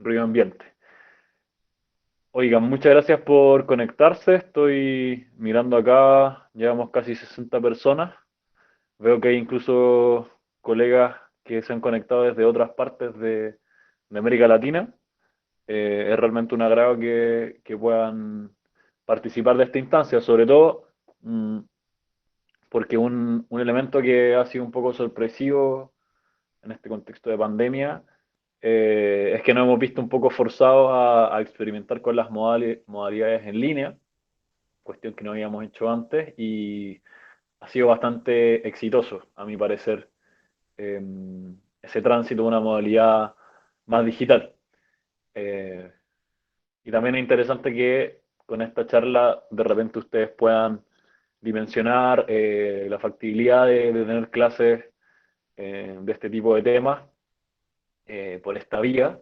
ruido ambiente. Oigan, muchas gracias por conectarse. Estoy mirando acá, llevamos casi 60 personas. Veo que hay incluso colegas que se han conectado desde otras partes de América Latina. Es realmente un agrado que puedan participar de esta instancia, sobre todo porque un elemento que ha sido un poco sorpresivo en este contexto de pandemia es que nos hemos visto un poco forzados a experimentar con las modalidades en línea, cuestión que no habíamos hecho antes y ha sido bastante exitoso, a mi parecer, eh, ese tránsito de una modalidad más digital. Eh, y también es interesante que con esta charla de repente ustedes puedan dimensionar la factibilidad de tener clases de este tipo de temas por esta vía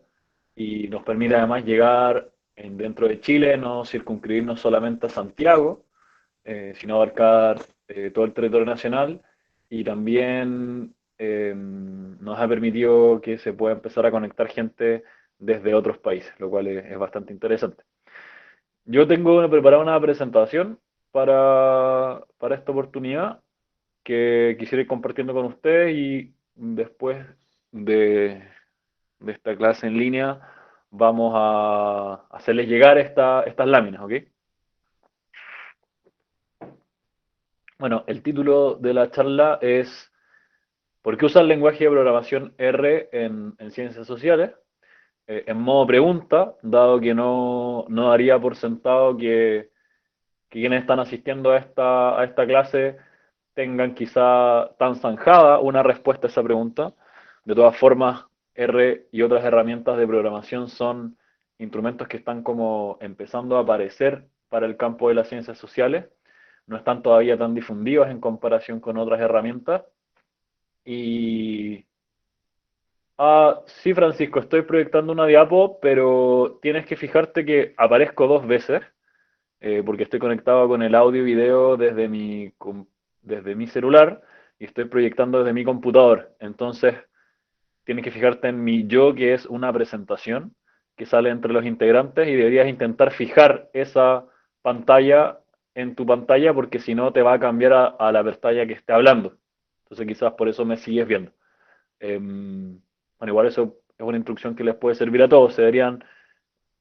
y nos permite además llegar dentro de Chile, no circunscribirnos solamente a Santiago, sino abarcar todo el territorio nacional y también nos ha permitido que se pueda empezar a conectar gente desde otros países, lo cual es bastante interesante. Yo tengo preparada una presentación para esta oportunidad que quisiera ir compartiendo con ustedes y después de, de esta clase en línea vamos a hacerles llegar estas láminas, ¿ok? Bueno, el título de la charla es ¿por qué usar el lenguaje de programación R en ciencias sociales? En modo pregunta, dado que no daría por sentado que quienes están asistiendo a esta clase tengan quizá tan zanjada una respuesta a esa pregunta. De todas formas, R y otras herramientas de programación son instrumentos que están como empezando a aparecer para el campo de las ciencias sociales. No están todavía tan difundidos en comparación con otras herramientas. Y sí, Francisco, estoy proyectando una diapo, pero tienes que fijarte que aparezco dos veces, porque estoy conectado con el audio y video desde mi celular y estoy proyectando desde mi computador. Entonces, tienes que fijarte en mi yo, que es una presentación que sale entre los integrantes y deberías intentar fijar esa pantalla en tu pantalla porque si no te va a cambiar a la pantalla que esté hablando. Entonces quizás por eso me sigues viendo. Bueno, igual eso es una instrucción que les puede servir a todos. Se deberían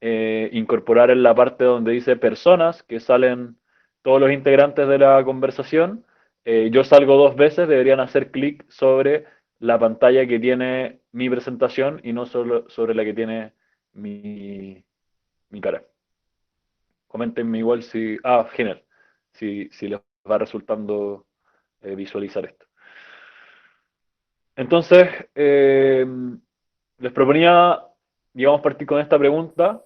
incorporar en la parte donde dice personas, que salen todos los integrantes de la conversación. Yo salgo dos veces, deberían hacer clic sobre la pantalla que tiene mi presentación y no solo sobre la que tiene mi cara. Coméntenme igual si... Ah, genial. Si les va resultando visualizar esto. Entonces, les proponía, digamos, partir con esta pregunta.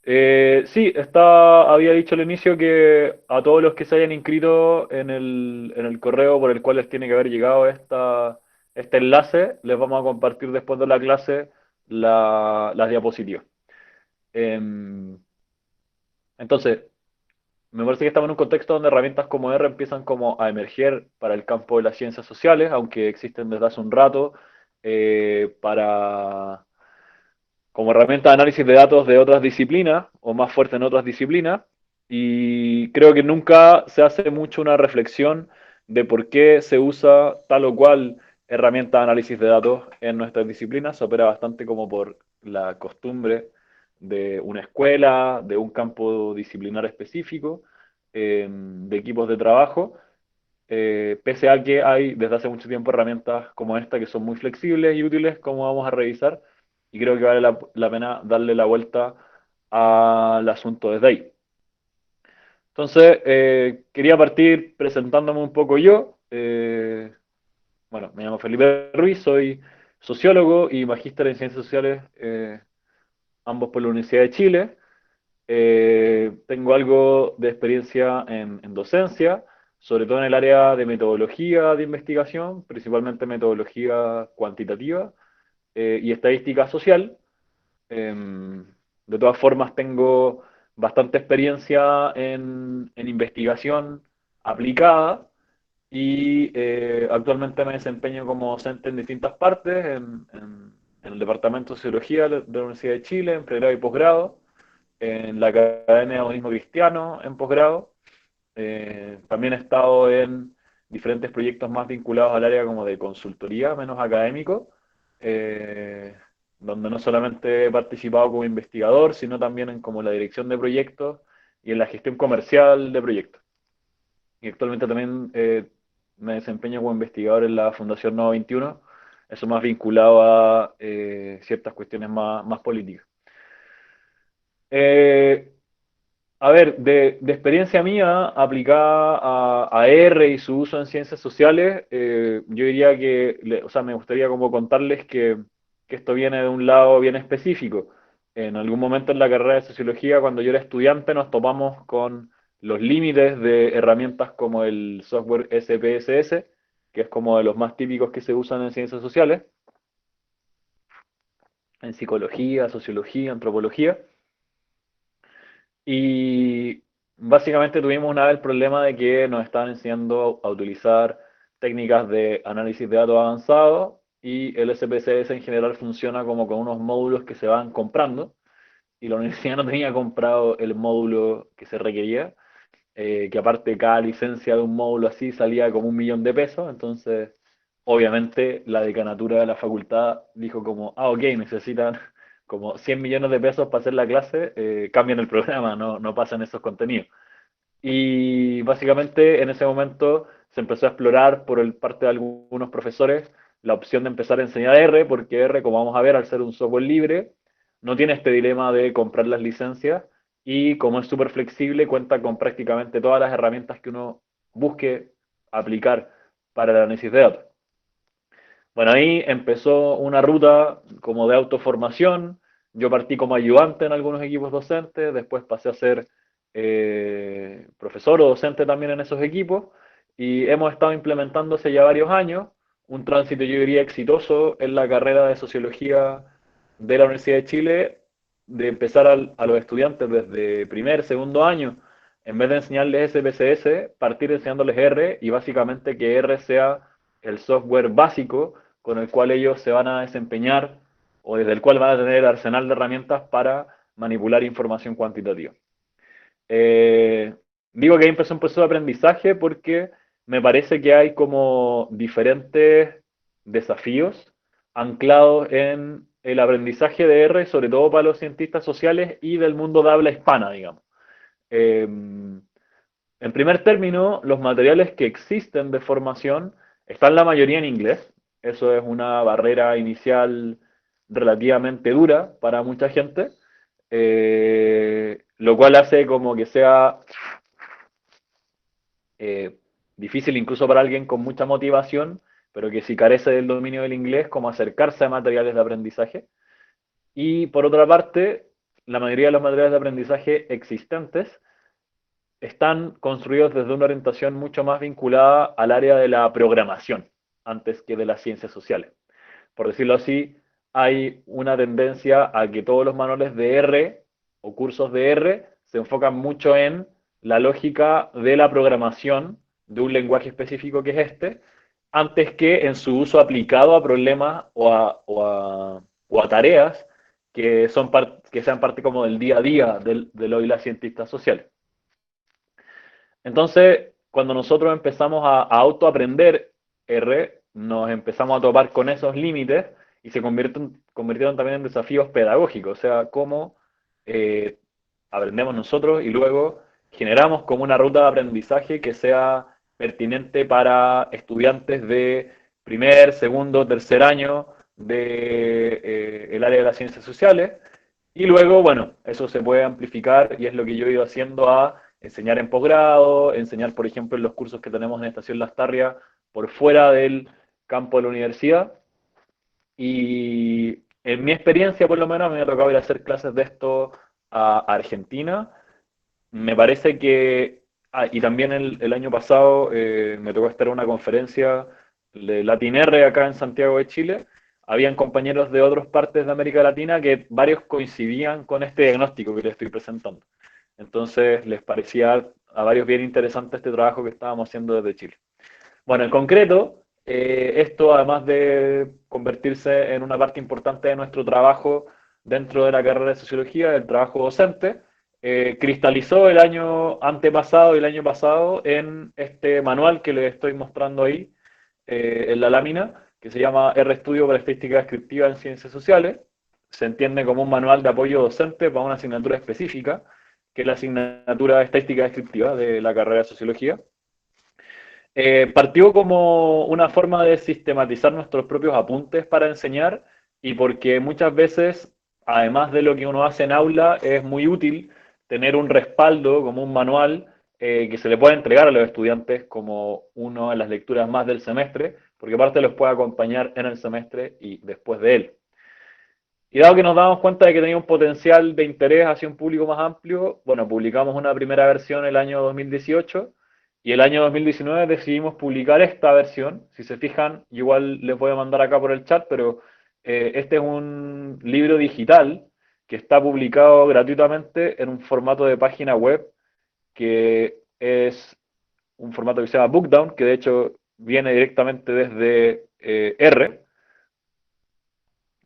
Sí, había dicho al inicio que a todos los que se hayan inscrito en el correo por el cual les tiene que haber llegado este enlace, les vamos a compartir después de la clase las diapositivas. Em, entonces, me parece que estamos en un contexto donde herramientas como R empiezan como a emerger para el campo de las ciencias sociales, aunque existen desde hace un rato, para como herramienta de análisis de datos de otras disciplinas, o más fuerte en otras disciplinas, y creo que nunca se hace mucho una reflexión de por qué se usa tal o cual herramienta de análisis de datos en nuestras disciplinas. Se opera bastante como por la costumbre de una escuela, de un campo disciplinar específico, de equipos de trabajo, pese a que hay desde hace mucho tiempo herramientas como esta que son muy flexibles y útiles, como vamos a revisar, y creo que vale la pena darle la vuelta al asunto desde ahí. Entonces, quería partir presentándome un poco yo. Bueno, me llamo Felipe Ruiz, soy sociólogo y magíster en ciencias sociales, ambos por la Universidad de Chile. Tengo algo de experiencia en docencia, sobre todo en el área de metodología de investigación, principalmente metodología cuantitativa y estadística social. Em, de todas formas, tengo bastante experiencia en investigación aplicada y actualmente me desempeño como docente en distintas partes, en en el Departamento de Sociología de la Universidad de Chile, en pregrado y posgrado, en la Academia de Humanismo Cristiano, en posgrado. También he estado en diferentes proyectos más vinculados al área como de consultoría, menos académico, eh, donde no solamente he participado como investigador, sino también en como la dirección de proyectos y en la gestión comercial de proyectos. Y actualmente también me desempeño como investigador en la Fundación Nuevo 21, eso más vinculado a ciertas cuestiones más políticas. Eh, a ver, de experiencia mía aplicada a R y su uso en ciencias sociales, yo diría que, o sea, me gustaría como contarles que esto viene de un lado bien específico. En algún momento en la carrera de sociología, cuando yo era estudiante, nos topamos con los límites de herramientas como el software SPSS, que es como de los más típicos que se usan en ciencias sociales, en psicología, sociología, antropología. Y básicamente tuvimos una vez el problema de que nos estaban enseñando a utilizar técnicas de análisis de datos avanzados y el SPSS en general funciona como con unos módulos que se van comprando y la universidad no tenía comprado el módulo que se requería, que aparte cada licencia de un módulo así salía como 1 millón de pesos, entonces obviamente la decanatura de la facultad dijo como, ah, ok, necesitan como 100 millones de pesos para hacer la clase, cambian el programa, no pasan esos contenidos. Y básicamente en ese momento se empezó a explorar por parte de algunos profesores la opción de empezar a enseñar R, porque R, como vamos a ver, al ser un software libre, no tiene este dilema de comprar las licencias y como es súper flexible, cuenta con prácticamente todas las herramientas que uno busque aplicar para el análisis de datos. Bueno, ahí empezó una ruta como de autoformación. Yo partí como ayudante en algunos equipos docentes, después pasé a ser profesor o docente también en esos equipos y hemos estado implementando hace ya varios años un tránsito, yo diría, exitoso en la carrera de sociología de la Universidad de Chile, de empezar a los estudiantes desde primer, segundo año, en vez de enseñarles SPSS, partir enseñándoles R y básicamente que R sea el software básico con el cual ellos se van a desempeñar o desde el cual van a tener el arsenal de herramientas para manipular información cuantitativa. Eh, Digo que ahí empezó un proceso de aprendizaje porque me parece que hay como diferentes desafíos anclados en el aprendizaje de R, sobre todo para los cientistas sociales y del mundo de habla hispana, digamos. En primer término, los materiales que existen de formación están la mayoría en inglés. Eso es una barrera inicial relativamente dura para mucha gente, lo cual hace como que sea eh, difícil incluso para alguien con mucha motivación, pero que si carece del dominio del inglés, como acercarse a materiales de aprendizaje. Y por otra parte, la mayoría de los materiales de aprendizaje existentes están construidos desde una orientación mucho más vinculada al área de la programación, antes que de las ciencias sociales. Por decirlo así, hay una tendencia a que todos los manuales de R o cursos de R se enfocan mucho en la lógica de la programación de un lenguaje específico que es este, antes que en su uso aplicado a problemas o a tareas que, que sean parte como del día a día de lo y las cientistas sociales. Entonces, cuando nosotros empezamos a autoaprender R, nos empezamos a topar con esos límites y se convirtieron también en desafíos pedagógicos, o sea, cómo eh, aprendemos nosotros y luego generamos como una ruta de aprendizaje que sea pertinente para estudiantes de primer, segundo, tercer año de el área de las ciencias sociales. Y luego, bueno, eso se puede amplificar y es lo que yo he ido haciendo a enseñar en posgrado, enseñar, por ejemplo, en los cursos que tenemos en Estación Lastarria por fuera del campo de la universidad. Y en mi experiencia, por lo menos, me ha tocado ir a hacer clases de esto a Argentina. Me parece que, y también el año pasado me tocó estar en una conferencia de LatinR acá en Santiago de Chile. Habían compañeros de otras partes de América Latina que varios coincidían con este diagnóstico que les estoy presentando. Entonces les parecía a varios bien interesante este trabajo que estábamos haciendo desde Chile. Bueno, en concreto, Esto, además de convertirse en una parte importante de nuestro trabajo dentro de la carrera de sociología, el trabajo docente, cristalizó el año antepasado y el año pasado en este manual que les estoy mostrando ahí, en la lámina, que se llama R-Estudio para Estadística Descriptiva en Ciencias Sociales. Se entiende como un manual de apoyo docente para una asignatura específica, que es la asignatura de Estadística Descriptiva de la carrera de Sociología. Partió como una forma de sistematizar nuestros propios apuntes para enseñar y porque muchas veces, además de lo que uno hace en aula, es muy útil tener un respaldo como un manual que se le pueda entregar a los estudiantes como una de las lecturas más del semestre, porque aparte los puede acompañar en el semestre y después de él. Y dado que nos damos cuenta de que tenía un potencial de interés hacia un público más amplio, bueno, publicamos una primera versión el año 2018 y el año 2019 decidimos publicar esta versión. Si se fijan, igual les voy a mandar acá por el chat, pero este es un libro digital que está publicado gratuitamente en un formato de página web que es un formato que se llama Bookdown, que de hecho viene directamente desde R.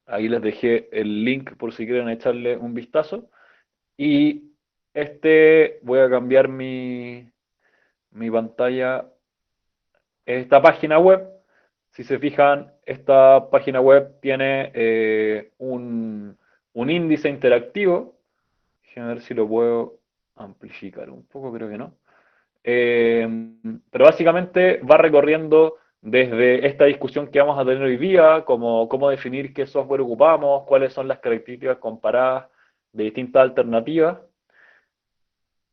Ahí les dejé el link por si quieren echarle un vistazo. Y voy a cambiar mi pantalla. Esta página web, si se fijan, esta página web tiene un índice interactivo. Déjenme ver si lo puedo amplificar un poco, creo que no. Eh, pero básicamente va recorriendo desde esta discusión que vamos a tener hoy día, como cómo definir qué software ocupamos, cuáles son las características comparadas de distintas alternativas,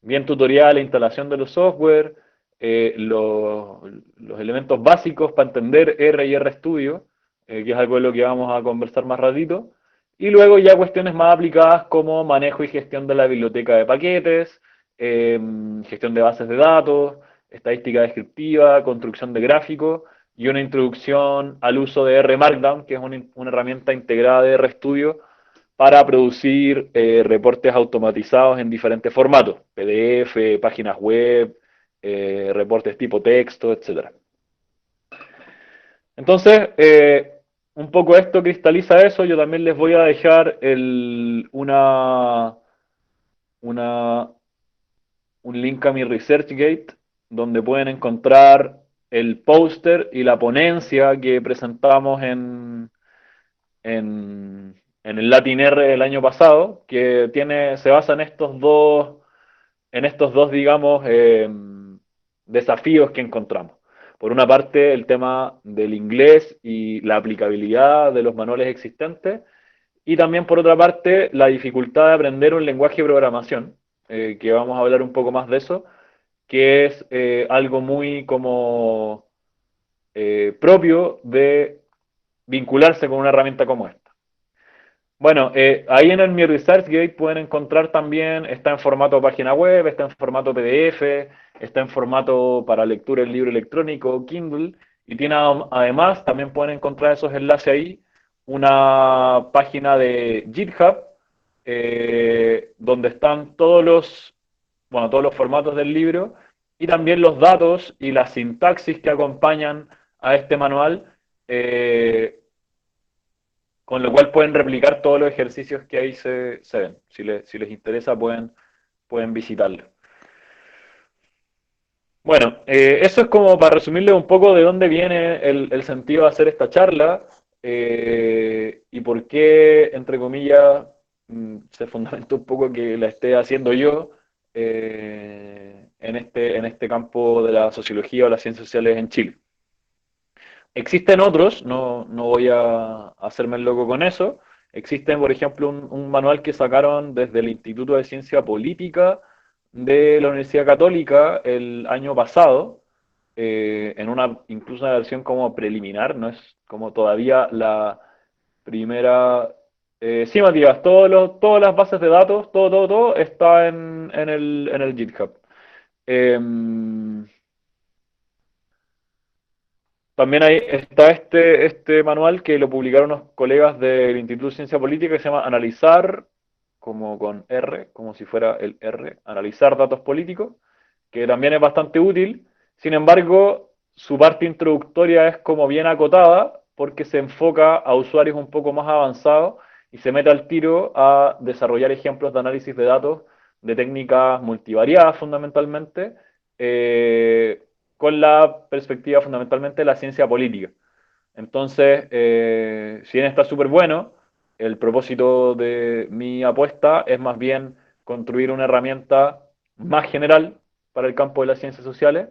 bien tutorial, instalación de los software, los elementos básicos para entender R y RStudio, que es algo de lo que vamos a conversar más ratito, y luego ya cuestiones más aplicadas como manejo y gestión de la biblioteca de paquetes, gestión de bases de datos, estadística descriptiva, construcción de gráficos y una introducción al uso de R Markdown, que es una herramienta integrada de RStudio para producir reportes automatizados en diferentes formatos, PDF, páginas web, reportes tipo texto, etcétera. Entonces, un poco esto cristaliza eso. Yo también les voy a dejar una, un link a mi ResearchGate, donde pueden encontrar el póster y la ponencia que presentamos en el Latin R del año pasado, que se basa en estos dos, digamos, desafíos que encontramos. Por una parte, el tema del inglés y la aplicabilidad de los manuales existentes, y también por otra parte, la dificultad de aprender un lenguaje de programación, que vamos a hablar un poco más de eso, que es algo muy como propio de vincularse con una herramienta como esta. Bueno, ahí en el Mi ResearchGate pueden encontrar también, está en formato página web, está en formato PDF, está en formato para lectura en libro electrónico, Kindle, y tiene además, también pueden encontrar esos enlaces ahí, una página de GitHub, donde están todos los formatos del libro, y también los datos y la sintaxis que acompañan a este manual, con lo cual pueden replicar todos los ejercicios que ahí se ven. Si les interesa, pueden visitarlo. Bueno, eso es como para resumirles un poco de dónde viene el sentido de hacer esta charla y por qué, entre comillas, se fundamenta un poco que la esté haciendo yo en este campo de la sociología o las ciencias sociales en Chile. Existen otros, no voy a hacerme el loco con eso. Existen, por ejemplo, un manual que sacaron desde el Instituto de Ciencia Política de la Universidad Católica el año pasado, en incluso una versión como preliminar, no es como todavía la primera. Sí, Matías, todas las bases de datos, todo está en el GitHub. Em, También está este manual que lo publicaron unos colegas del Instituto de Ciencia Política que se llama Analizar, como con R, como si fuera el R, Analizar datos políticos, que también es bastante útil. Sin embargo, su parte introductoria es como bien acotada porque se enfoca a usuarios un poco más avanzados y se mete al tiro a desarrollar ejemplos de análisis de datos de técnicas multivariadas fundamentalmente, con la perspectiva fundamentalmente de la ciencia política. Entonces, si bien está súper bueno, el propósito de mi apuesta es más bien construir una herramienta más general para el campo de las ciencias sociales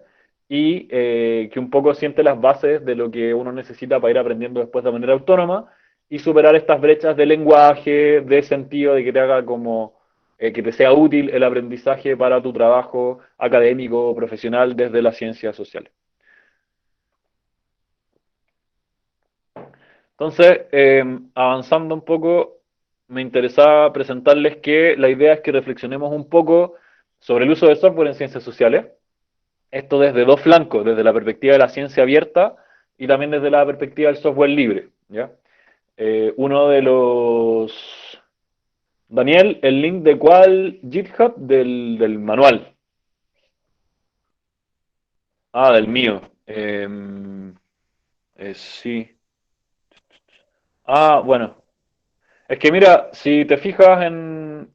y que un poco siente las bases de lo que uno necesita para ir aprendiendo después de manera autónoma y superar estas brechas de lenguaje, de sentido, de que te haga como que te sea útil el aprendizaje para tu trabajo académico o profesional desde las ciencias sociales. Entonces, avanzando un poco, me interesaba presentarles que la idea es que reflexionemos un poco sobre el uso de software en ciencias sociales. Esto desde dos flancos, desde la perspectiva de la ciencia abierta y también desde la perspectiva del software libre. ¿Ya? Uno de los... Daniel, ¿el link de cuál GitHub? Del manual. Ah, del mío. Sí. Ah, bueno. Es que mira, si te fijas en,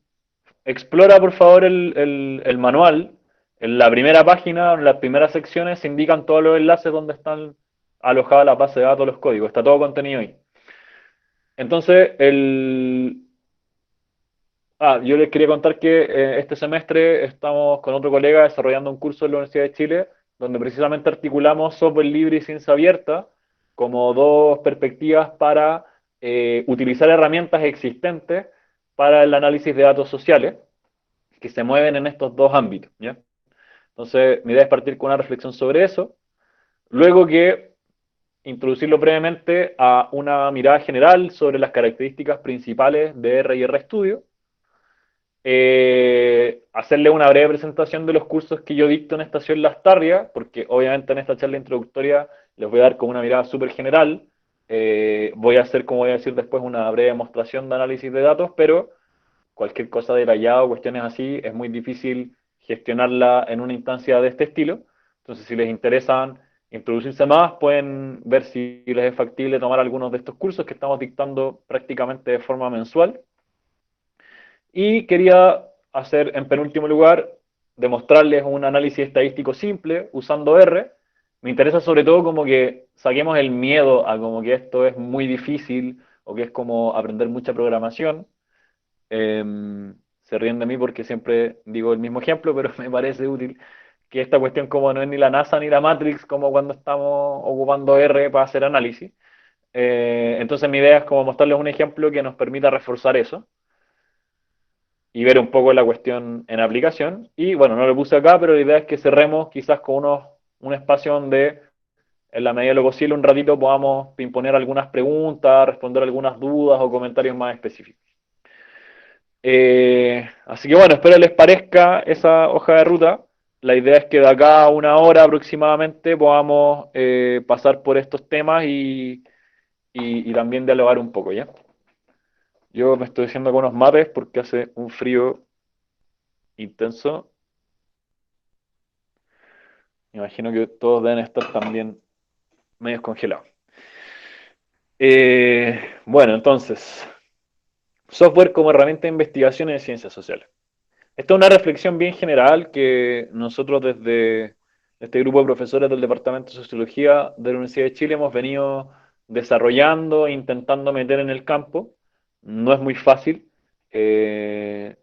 explora por favor el manual. En la primera página, en las primeras secciones, se indican todos los enlaces donde están alojadas la base de datos, los códigos. Está todo contenido ahí. Entonces, yo les quería contar que este semestre estamos con otro colega desarrollando un curso en la Universidad de Chile, donde precisamente articulamos software libre y ciencia abierta como dos perspectivas para utilizar herramientas existentes para el análisis de datos sociales que se mueven en estos dos ámbitos, ¿ya? Entonces, mi idea es partir con una reflexión sobre eso, luego que introducirlo brevemente a una mirada general sobre las características principales de R y RStudio, hacerle una breve presentación de los cursos que yo dicto en Estación Las Tarrias, porque obviamente en esta charla introductoria les voy a dar como una mirada súper general, voy a hacer, como voy a decir después, una breve demostración de análisis de datos, pero cualquier cosa detallada o cuestiones así, es muy difícil gestionarla en una instancia de este estilo. Entonces, si les interesan introducirse más, pueden ver si les es factible tomar algunos de estos cursos que estamos dictando prácticamente de forma mensual. Y quería hacer, en penúltimo lugar, demostrarles un análisis estadístico simple usando R. Me interesa sobre todo como que saquemos el miedo a como que esto es muy difícil o que es como aprender mucha programación. Se ríen de mí porque siempre digo el mismo ejemplo, pero me parece útil que esta cuestión como no es ni la NASA ni la Matrix, como cuando estamos ocupando R para hacer análisis. Entonces mi idea es como mostrarles un ejemplo que nos permita reforzar eso y ver un poco la cuestión en aplicación. Y bueno, no lo puse acá, pero la idea es que cerremos quizás con un espacio donde en la medida de lo posible un ratito podamos imponer algunas preguntas, responder algunas dudas o comentarios más específicos. Así que bueno, espero les parezca esa hoja de ruta. La idea es que de acá a una hora aproximadamente podamos pasar por estos temas y también dialogar un poco, ¿ya? Yo me estoy haciendo algunos mates porque hace un frío intenso. Me imagino que todos deben estar también medio congelados. Bueno, entonces, software como herramienta de investigación en ciencias sociales. Esta es una reflexión bien general que nosotros desde este grupo de profesores del Departamento de Sociología de la Universidad de Chile hemos venido desarrollando, intentando meter en el campo. No es muy fácil. Eh,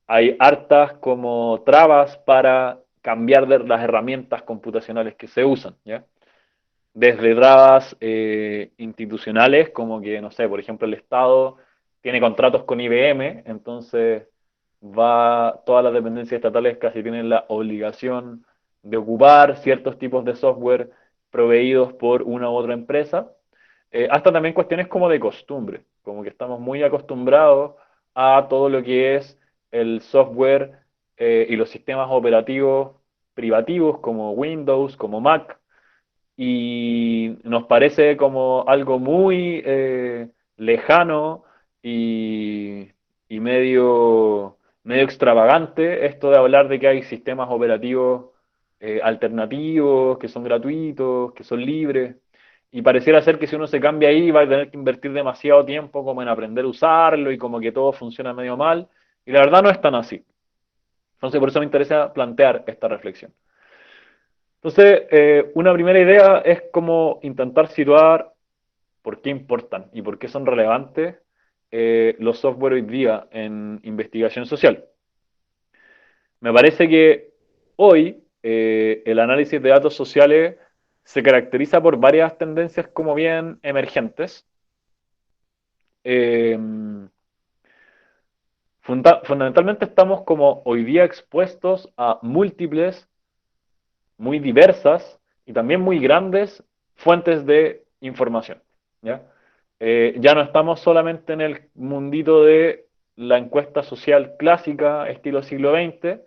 Hay hartas como trabas para cambiar de las herramientas computacionales que se usan, ¿ya? Desde trabas institucionales, como que, no sé, por ejemplo, el Estado tiene contratos con IBM, entonces todas las dependencias estatales casi tienen la obligación de ocupar ciertos tipos de software proveídos por una u otra empresa, hasta también cuestiones como de costumbre, como que estamos muy acostumbrados a todo lo que es el software y los sistemas operativos privativos como Windows, como Mac, y nos parece como algo muy lejano y, y medio extravagante esto de hablar de que hay sistemas operativos alternativos, que son gratuitos, que son libres. Y pareciera ser que si uno se cambia ahí va a tener que invertir demasiado tiempo como en aprender a usarlo y como que todo funciona medio mal. Y la verdad no es tan así. Entonces por eso me interesa plantear esta reflexión. Entonces, una primera idea es como intentar situar por qué importan y por qué son relevantes los software hoy día en investigación social. Me parece que hoy el análisis de datos sociales se caracteriza por varias tendencias como bien emergentes. Eh, Fundamentalmente estamos como hoy día expuestos a múltiples, muy diversas y también muy grandes fuentes de información. ¿Ya? Ya no estamos solamente en el mundito de la encuesta social clásica, estilo siglo XX,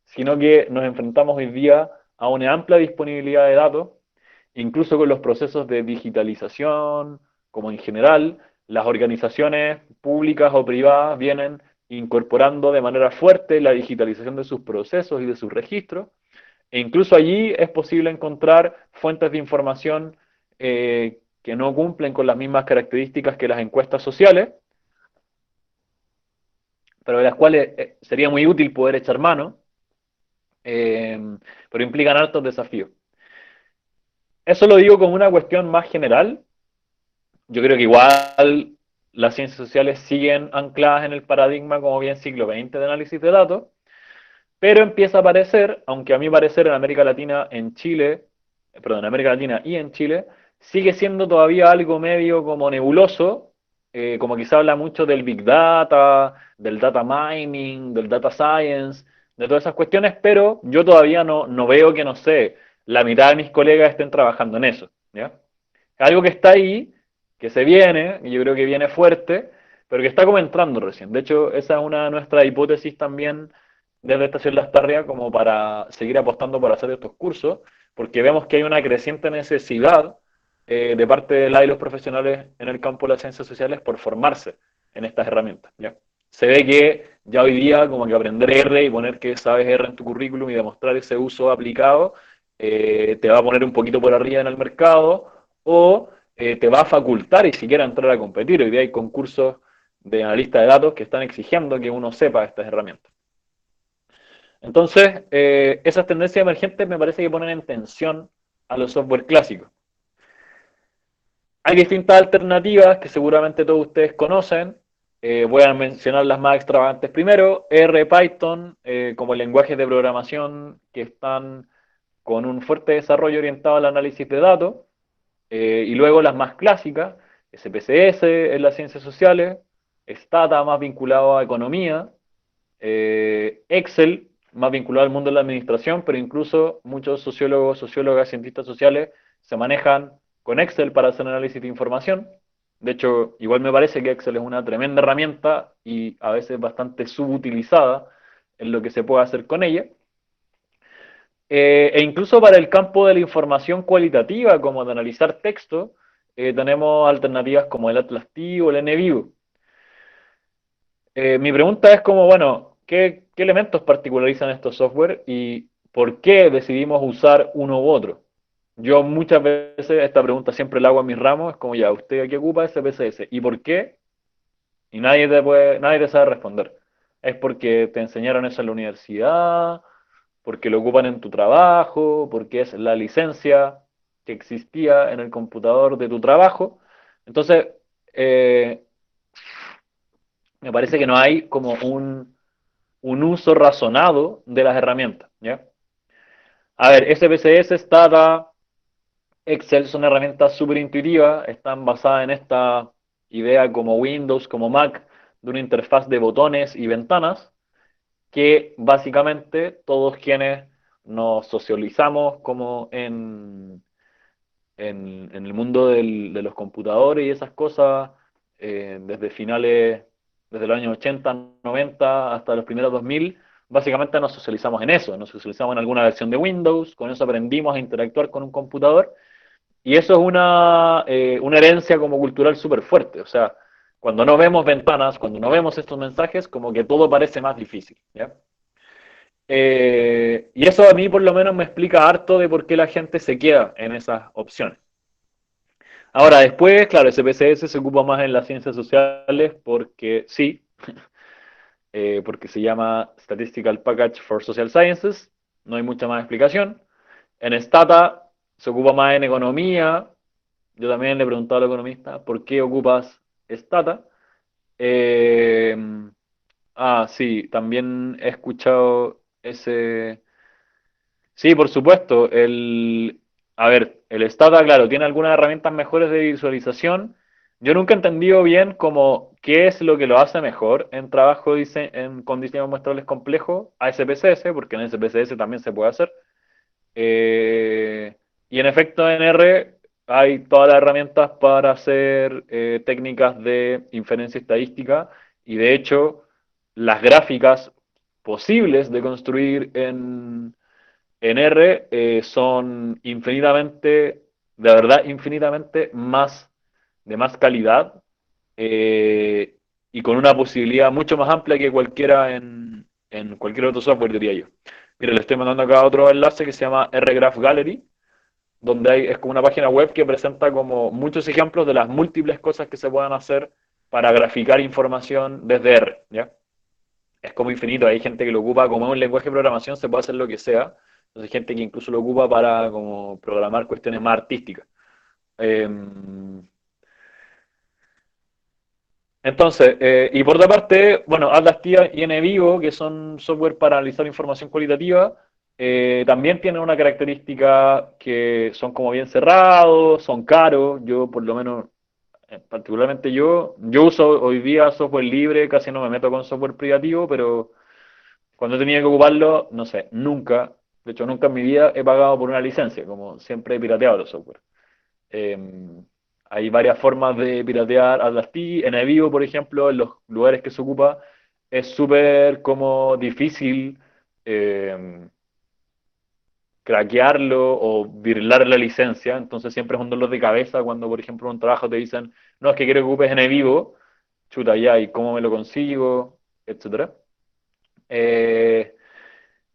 sino que nos enfrentamos hoy día a una amplia disponibilidad de datos, incluso con los procesos de digitalización, como en general, las organizaciones públicas o privadas vienen incorporando de manera fuerte la digitalización de sus procesos y de sus registros, e incluso allí es posible encontrar fuentes de información que no cumplen con las mismas características que las encuestas sociales, pero de las cuales sería muy útil poder echar mano, eh, pero implican altos desafíos. Eso lo digo como una cuestión más general. Yo creo que igual las ciencias sociales siguen ancladas en el paradigma como bien siglo XX de análisis de datos, pero empieza a aparecer, aunque a mi parecer en América Latina, en Chile, perdón, en América Latina y en Chile, sigue siendo todavía algo medio como nebuloso, como que se habla mucho del Big Data, del Data Mining, del Data Science, de todas esas cuestiones, pero yo todavía no veo que, no sé, la mitad de mis colegas estén trabajando en eso, ¿ya? Algo que está ahí, que se viene, y yo creo que viene fuerte, pero que está como entrando recién. De hecho, esa es una de nuestras hipótesis también desde Estación Las Tarrias como para seguir apostando por hacer estos cursos, porque vemos que hay una creciente necesidad de parte de la y los profesionales en el campo de las ciencias sociales por formarse en estas herramientas. ¿Ya? Se ve que ya hoy día como que aprender R y poner que sabes R en tu currículum y demostrar ese uso aplicado te va a poner un poquito por arriba en el mercado o te va a facultar y siquiera entrar a competir. Hoy día hay concursos de analista de datos que están exigiendo que uno sepa estas herramientas. Entonces, esas tendencias emergentes me parece que ponen en tensión a los software clásicos. Hay distintas alternativas que seguramente todos ustedes conocen. Voy a mencionar las más extravagantes primero. R, Python, como lenguajes de programación que están con un fuerte desarrollo orientado al análisis de datos. Y luego las más clásicas, SPSS en las ciencias sociales, Stata más vinculado a economía, Excel más vinculado al mundo de la administración, pero incluso muchos sociólogos, sociólogas, cientistas sociales se manejan con Excel para hacer análisis de información. De hecho, igual me parece que Excel es una tremenda herramienta y a veces bastante subutilizada en lo que se puede hacer con ella. E incluso para el campo de la información cualitativa, como de analizar texto, tenemos alternativas como el Atlas-T o el NView. Mi pregunta es como, bueno, ¿qué elementos particularizan estos software y por qué decidimos usar uno u otro? Yo muchas veces esta pregunta siempre la hago a mis ramos, es como ya, ¿usted qué ocupa SPSS? ¿Y por qué? Y nadie te sabe responder. ¿Es porque te enseñaron eso en la universidad? ¿Porque lo ocupan en tu trabajo? ¿Porque es la licencia que existía en el computador de tu trabajo? Entonces, eh, me parece que no hay como un uso razonado de las herramientas, ¿ya? A ver, SPSS, Stata, Excel son herramientas súper intuitivas, están basadas en esta idea como Windows, como Mac, de una interfaz de botones y ventanas, que básicamente todos quienes nos socializamos como en el mundo de los computadores y esas cosas, desde finales, desde los años 80, 90 hasta los primeros 2000, básicamente nos socializamos en eso, nos socializamos en alguna versión de Windows, con eso aprendimos a interactuar con un computador, y eso es una herencia como cultural súper fuerte, o sea, cuando no vemos ventanas, cuando no vemos estos mensajes, como que todo parece más difícil, ¿ya? Y eso a mí por lo menos me explica harto de por qué la gente se queda en esas opciones. Ahora, después, claro, SPSS se ocupa más en las ciencias sociales porque sí, porque se llama Statistical Package for Social Sciences, no hay mucha más explicación. En Stata se ocupa más en economía, yo también le he preguntado al economista, ¿por qué ocupas Stata? Eh, sí, también he escuchado ese. Sí, por supuesto. A ver, el Stata, claro, tiene algunas herramientas mejores de visualización. Yo nunca he entendido bien como qué es lo que lo hace mejor en trabajo con diseños muestrales complejos a SPSS, porque en SPSS también se puede hacer. Y en efecto, en R hay todas las herramientas para hacer técnicas de inferencia estadística y de hecho las gráficas posibles de construir en R son infinitamente, de verdad, infinitamente de más calidad eh, y con una posibilidad mucho más amplia que cualquiera en cualquier otro software, diría yo. Mira, le estoy mandando acá otro enlace que se llama RGraph Gallery, donde es como una página web que presenta como muchos ejemplos de las múltiples cosas que se puedan hacer para graficar información desde R, ¿ya? Es como infinito, hay gente que lo ocupa como un lenguaje de programación, se puede hacer lo que sea. Entonces hay gente que incluso lo ocupa para como programar cuestiones más artísticas. Eh, y por otra parte, bueno, Atlas TIA y NVivo, que son software para analizar información cualitativa, también tienen una característica que son como bien cerrados, son caros. Yo, por lo menos, particularmente yo uso hoy día software libre, casi no me meto con software privativo, pero cuando he tenido que ocuparlo, no sé, nunca, de hecho, nunca en mi vida he pagado por una licencia, como siempre he pirateado los software. Eh, Hay varias formas de piratear Audacity. En vivo, por ejemplo, en los lugares que se ocupa, es súper como difícil eh, craquearlo o virlar la licencia. Entonces siempre es un dolor de cabeza cuando, por ejemplo, en un trabajo te dicen, no, es que quiero que ocupes en vivo, chuta ya, ¿y cómo me lo consigo? Etcétera. Eh,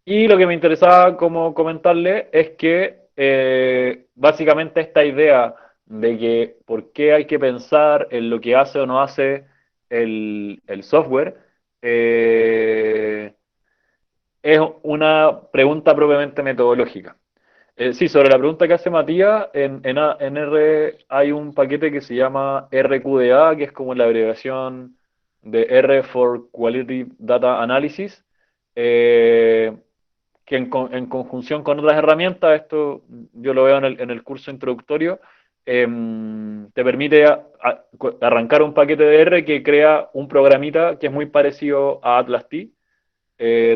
y lo que me interesaba como comentarle es que básicamente esta idea de que por qué hay que pensar en lo que hace o no hace el software eh, es una pregunta propiamente metodológica. Sí, sobre la pregunta que hace Matías, en R hay un paquete que se llama RQDA, que es como la abreviación de R for Quality Data Analysis. Eh, que en conjunción con otras herramientas, esto yo lo veo en el curso introductorio, te permite arrancar un paquete de R que crea un programita que es muy parecido a Atlas T,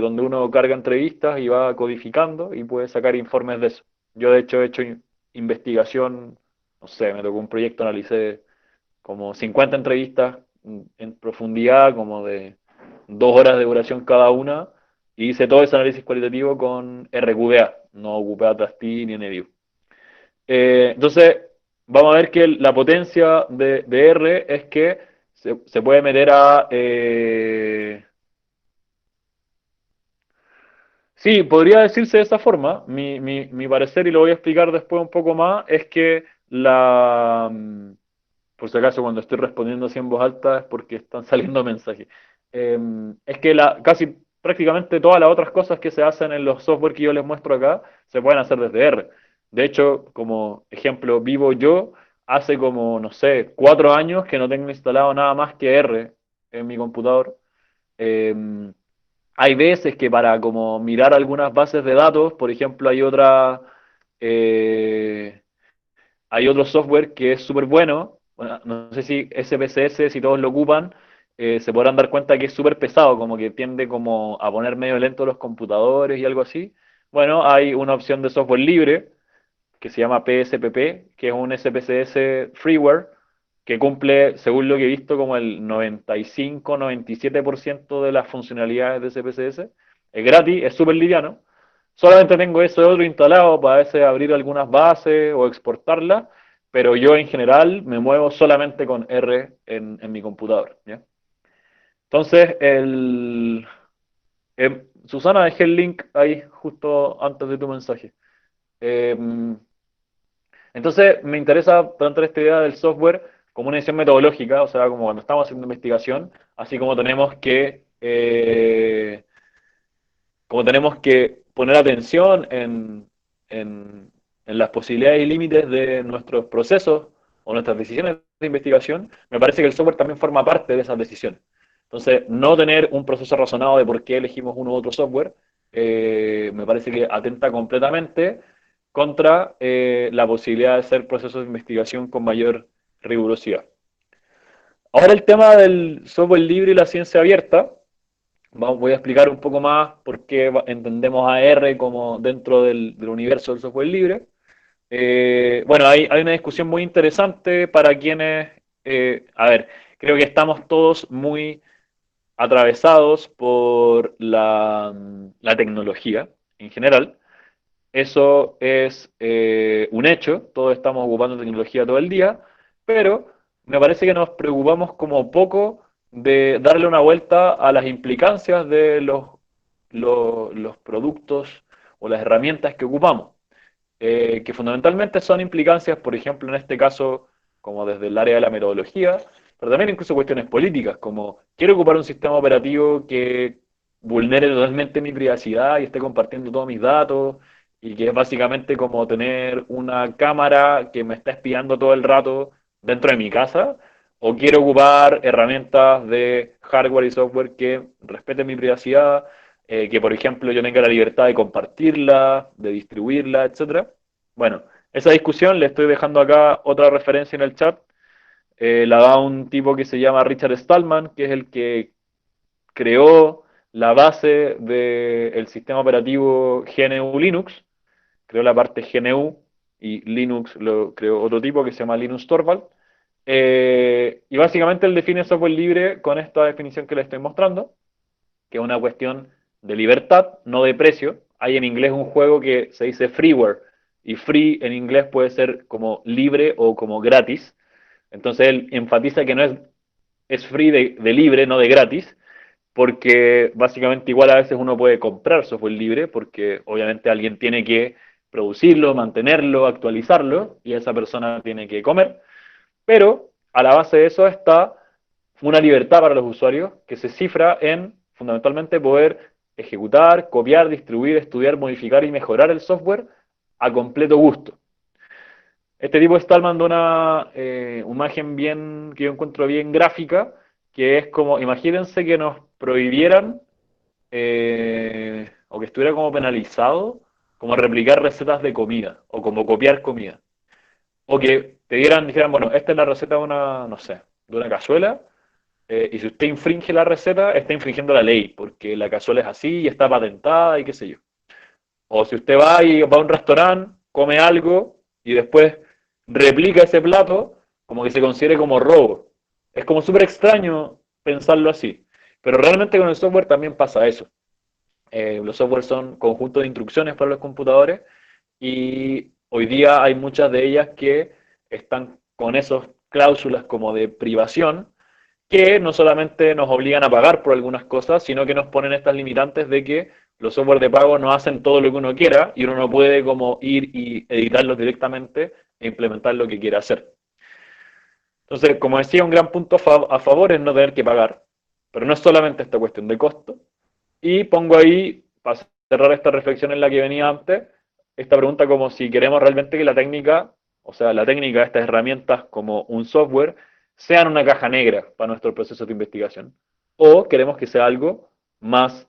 donde uno carga entrevistas y va codificando y puede sacar informes de eso. Yo de hecho he hecho investigación, no sé, me tocó un proyecto, analicé como 50 entrevistas en profundidad, como de 2 horas de duración cada una, y hice todo ese análisis cualitativo con RQDA, no ocupé Atrasti ni NView. Entonces, vamos a ver que la potencia de R es que se puede meter a. Sí, podría decirse de esa forma. Mi parecer, y lo voy a explicar después un poco más, es que por si acaso cuando estoy respondiendo así en voz alta es porque están saliendo mensajes. Es que casi prácticamente todas las otras cosas que se hacen en los software que yo les muestro acá se pueden hacer desde R. De hecho, como ejemplo vivo yo, hace como, no sé, 4 años que no tengo instalado nada más que R en mi computador. Em, Hay veces que para como mirar algunas bases de datos, por ejemplo, eh, hay otro software que es súper bueno. Bueno, no sé si SPSS, si todos lo ocupan, se podrán dar cuenta que es súper pesado, como que tiende como a poner medio lento los computadores y algo así. Bueno, hay una opción de software libre que se llama PSPP, que es un SPSS freeware que cumple, según lo que he visto, como el 95-97% de las funcionalidades de SPSS. Es gratis, es súper liviano. Solamente tengo eso de otro instalado para a veces abrir algunas bases o exportarlas, pero yo en general me muevo solamente con R en mi computador, ¿ya? Entonces, Susana, dejé el link ahí justo antes de tu mensaje. Eh, entonces, me interesa plantear esta idea del software como una decisión metodológica, o sea, como cuando estamos haciendo investigación, así como tenemos que poner atención en las posibilidades y límites de nuestros procesos o nuestras decisiones de investigación, me parece que el software también forma parte de esas decisiones. Entonces, no tener un proceso razonado de por qué elegimos uno u otro software, me parece que atenta completamente contra la posibilidad de hacer procesos de investigación con mayor rigurosidad. Ahora el tema del software libre y la ciencia abierta, voy a explicar un poco más por qué entendemos a R como dentro del universo del software libre. Bueno, hay una discusión muy interesante para quienes, a ver, creo que estamos todos muy atravesados por la tecnología en general. Eso es un hecho, todos estamos ocupando tecnología todo el día, pero me parece que nos preocupamos como poco de darle una vuelta a las implicancias de los productos o las herramientas que ocupamos, que fundamentalmente son implicancias, por ejemplo, en este caso, como desde el área de la metodología, pero también incluso cuestiones políticas, como quiero ocupar un sistema operativo que vulnere totalmente mi privacidad y esté compartiendo todos mis datos, y que es básicamente como tener una cámara que me está espiando todo el rato dentro de mi casa, o quiero ocupar herramientas de hardware y software que respeten mi privacidad, que por ejemplo yo tenga la libertad de compartirla, de distribuirla, etcétera. Bueno, esa discusión le estoy dejando acá otra referencia en el chat. La da un tipo que se llama Richard Stallman, que es el que creó la base del sistema operativo GNU Linux, creó la parte GNU y Linux lo creó otro tipo que se llama Linus Torvald. Y básicamente él define software libre con esta definición que le estoy mostrando, que es una cuestión de libertad, no de precio. Hay en inglés un juego que se dice freeware, y free en inglés puede ser como libre o como gratis. Entonces él enfatiza que no es free de libre, no de gratis, porque básicamente igual a veces uno puede comprar software libre, porque obviamente alguien tiene que producirlo, mantenerlo, actualizarlo, y esa persona tiene que comer. Pero a la base de eso está una libertad para los usuarios que se cifra en fundamentalmente poder ejecutar, copiar, distribuir, estudiar, modificar y mejorar el software a completo gusto. Este tipo de Stallman da una imagen bien, que yo encuentro bien gráfica, que es como, imagínense que nos prohibieran o que estuviera como penalizado como replicar recetas de comida o como copiar comida. O que dijeran, bueno, esta es la receta de una, no sé, de una cazuela, y si usted infringe la receta, está infringiendo la ley, porque la cazuela es así y está patentada y qué sé yo. O si usted va a un restaurante, come algo y después replica ese plato, como que se considere como robo. Es como súper extraño pensarlo así. Pero realmente con el software también pasa eso. Los software son conjuntos de instrucciones para los computadores y hoy día hay muchas de ellas que están con esas cláusulas como de privación que no solamente nos obligan a pagar por algunas cosas, sino que nos ponen estas limitantes de que los software de pago no hacen todo lo que uno quiera y uno no puede como ir y editarlos directamente e implementar lo que quiera hacer. Entonces, como decía, un gran punto a favor es no tener que pagar, pero no es solamente esta cuestión de costo. Y pongo ahí, para cerrar esta reflexión en la que venía antes, esta pregunta como si queremos realmente que la técnica, o sea, la técnica de estas herramientas como un software, sean una caja negra para nuestro proceso de investigación. O queremos que sea algo más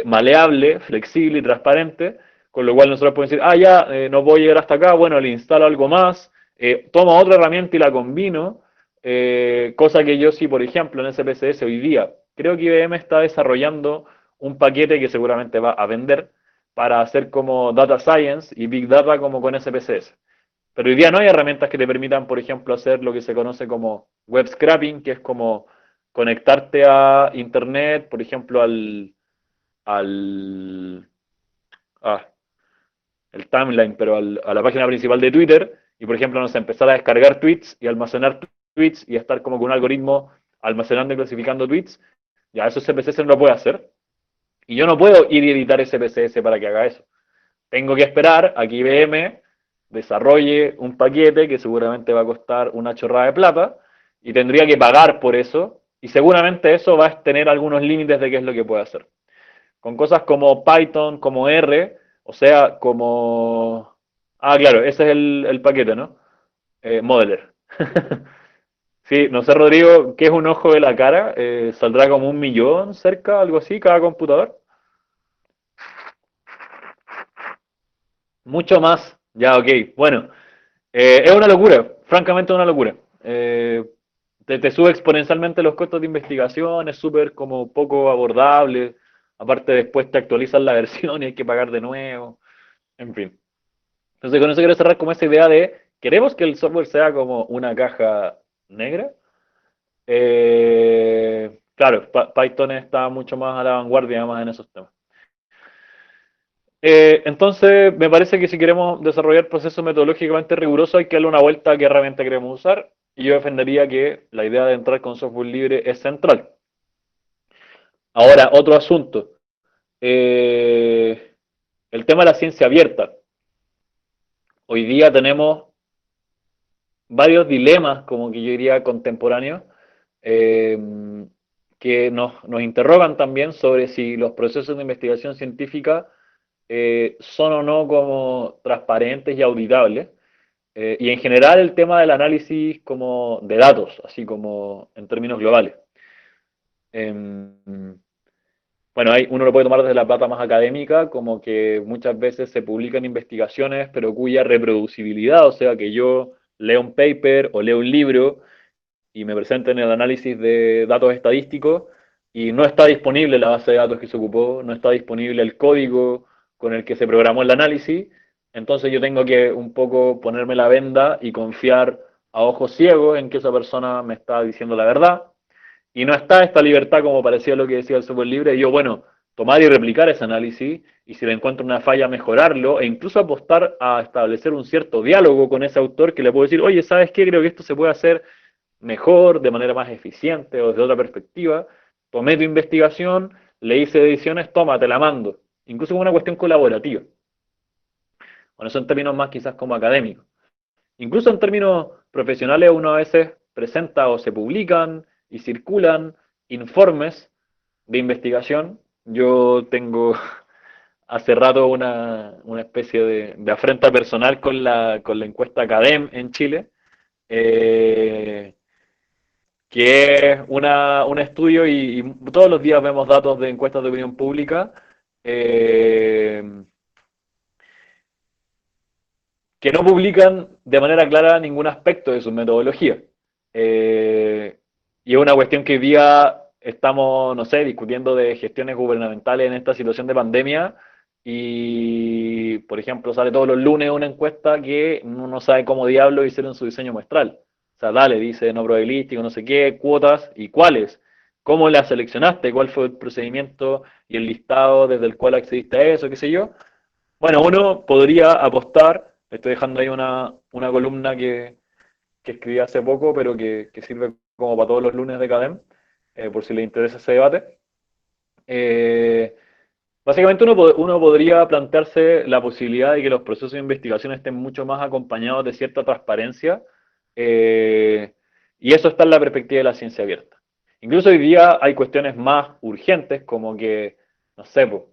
maleable, flexible y transparente, con lo cual nosotros podemos decir, ah, ya, no puedo llegar hasta acá, bueno, le instalo algo más, tomo otra herramienta y la combino, cosa que yo sí, por ejemplo, en SPSS hoy día, creo que IBM está desarrollando un paquete que seguramente va a vender para hacer como Data Science y Big Data como con SPSS. Pero hoy día no hay herramientas que te permitan, por ejemplo, hacer lo que se conoce como web scraping, que es como conectarte a Internet, por ejemplo, al ah, el timeline, pero a la página principal de Twitter, y por ejemplo, no sé, empezar a descargar tweets y almacenar tweets y estar como con un algoritmo almacenando y clasificando tweets, ya eso CPC no lo puede hacer. Y yo no puedo ir y editar SPSS para que haga eso. Tengo que esperar a que IBM desarrolle un paquete que seguramente va a costar una chorrada de plata y tendría que pagar por eso y seguramente eso va a tener algunos límites de qué es lo que puede hacer. Con cosas como Python, como R, o sea, como... Ah, claro, ese es el paquete, ¿no? Modeler. Sí, no sé, Rodrigo, ¿qué es un ojo de la cara? ¿Saldrá como 1 millón cerca, algo así, cada computador? Mucho más. Ya, ok. Bueno, es una locura, francamente es una locura. Te sube exponencialmente los costos de investigación, es súper como poco abordable. Aparte después te actualizan la versión y hay que pagar de nuevo. En fin. Entonces con eso quiero cerrar como esa idea de, ¿queremos que el software sea como una caja negra? Claro, Python está mucho más a la vanguardia además en esos temas. Entonces, me parece que si queremos desarrollar procesos metodológicamente rigurosos, hay que darle una vuelta a qué herramienta queremos usar. Y yo defendería que la idea de entrar con software libre es central. Ahora, otro asunto. Eh, el tema de la ciencia abierta. Hoy día tenemos varios dilemas, como que yo diría contemporáneos, eh, que nos interrogan también sobre si los procesos de investigación científica son o no como transparentes y auditables. Y en general el tema del análisis como de datos, así como en términos globales. Eh, bueno, uno lo puede tomar desde la pata más académica, como que muchas veces se publican investigaciones, pero cuya reproducibilidad, o sea, que yo leo un paper o leo un libro y me presenten el análisis de datos estadísticos y no está disponible la base de datos que se ocupó, no está disponible el código con el que se programó el análisis, entonces yo tengo que un poco ponerme la venda y confiar a ojos ciegos en que esa persona me está diciendo la verdad. Y no está esta libertad, como parecía lo que decía el software libre, y yo, bueno, tomar y replicar ese análisis, y si le encuentro una falla, mejorarlo, e incluso apostar a establecer un cierto diálogo con ese autor que le puedo decir, oye, ¿sabes qué? Creo que esto se puede hacer mejor, de manera más eficiente o desde otra perspectiva. Tomé tu investigación, le hice ediciones, toma, te la mando. Incluso como una cuestión colaborativa. Bueno, eso en términos más quizás como académicos. Incluso en términos profesionales uno a veces presenta o se publican y circulan informes de investigación. Yo tengo hace rato una especie de afrenta personal con la encuesta Academ en Chile, eh, que es un estudio y todos los días vemos datos de encuestas de opinión pública eh, que no publican de manera clara ningún aspecto de su metodología. Eh, y es una cuestión que hoy día estamos, no sé, discutiendo de gestiones gubernamentales en esta situación de pandemia y, por ejemplo, sale todos los lunes una encuesta que uno no sabe cómo diablo hicieron su diseño muestral. O sea, dale, dice no probabilístico, no sé qué, cuotas y cuáles. ¿Cómo las seleccionaste? ¿Cuál fue el procedimiento y el listado desde el cual accediste a eso? ¿Qué sé yo? Bueno, uno podría apostar, estoy dejando ahí una columna que escribí hace poco, pero que sirve como para todos los lunes de Cadem, por si les interesa ese debate. Eh, Básicamente uno podría plantearse la posibilidad de que los procesos de investigación estén mucho más acompañados de cierta transparencia, eh, y eso está en la perspectiva de la ciencia abierta. Incluso hoy día hay cuestiones más urgentes, como que, no sé, po,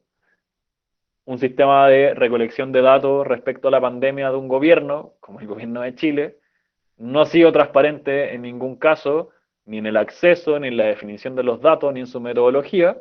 un sistema de recolección de datos respecto a la pandemia de un gobierno, como el gobierno de Chile, no ha sido transparente en ningún caso, ni en el acceso, ni en la definición de los datos, ni en su metodología,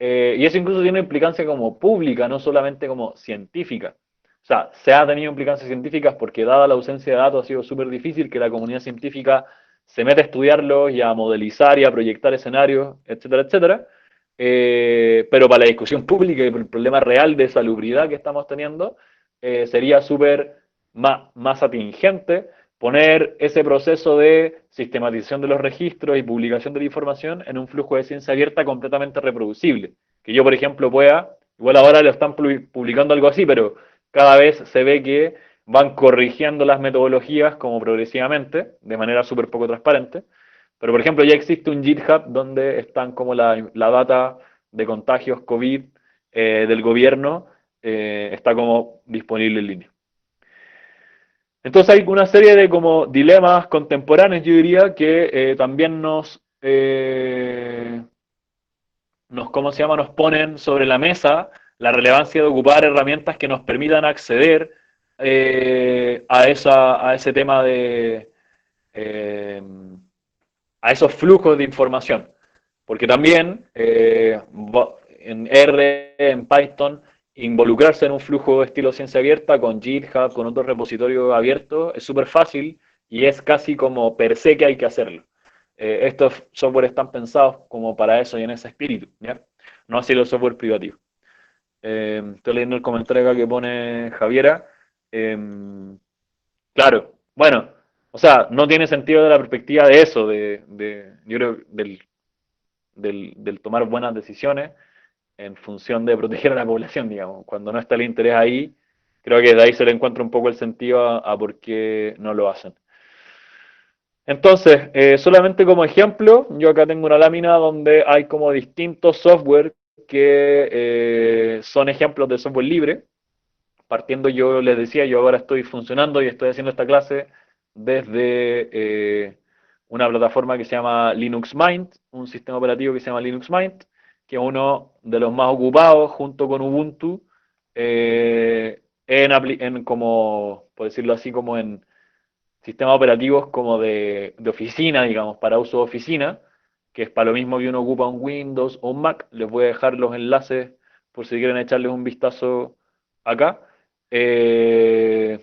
y eso incluso tiene implicancia como pública, no solamente como científica. O sea, se ha tenido implicancias científicas porque dada la ausencia de datos ha sido súper difícil que la comunidad científica se meta a estudiarlos y a modelizar y a proyectar escenarios, etcétera, etcétera. Pero para la discusión pública y por el problema real de salubridad que estamos teniendo, sería súper más atingente poner ese proceso de sistematización de los registros y publicación de la información en un flujo de ciencia abierta completamente reproducible. Que yo, por ejemplo, pueda, igual ahora lo están publicando algo así, pero cada vez se ve que van corrigiendo las metodologías como progresivamente, de manera súper poco transparente. Pero, por ejemplo, ya existe un GitHub donde están como la data de contagios COVID del gobierno está como disponible en línea. Entonces hay una serie de como dilemas contemporáneos, yo diría, que también ¿cómo se llama? Nos ponen sobre la mesa la relevancia de ocupar herramientas que nos permitan acceder a ese tema eh, a esos flujos de información. Porque también en R, en Python, involucrarse en un flujo de estilo ciencia abierta con GitHub, con otros repositorios abiertos, es súper fácil y es casi como per se que hay que hacerlo. Estos software están pensados como para eso y en ese espíritu, ¿ya? No así los software privativos. Estoy leyendo el comentario acá que pone Javiera. Eh, claro, bueno, o sea, no tiene sentido de la perspectiva de eso, yo creo, del tomar buenas decisiones en función de proteger a la población, digamos. Cuando no está el interés ahí, creo que de ahí se le encuentra un poco el sentido a por qué no lo hacen. Entonces, solamente como ejemplo, yo acá tengo una lámina donde hay como distintos software que son ejemplos de software libre. Partiendo, yo les decía, yo ahora estoy funcionando y estoy haciendo esta clase desde una plataforma que se llama Linux Mint, un sistema operativo que se llama Linux Mint, que es uno de los más ocupados junto con Ubuntu en como, por decirlo así, como en sistemas operativos como de oficina, digamos, para uso de oficina, que es para lo mismo que uno ocupa un Windows o un Mac. Les voy a dejar los enlaces por si quieren echarles un vistazo acá. Eh,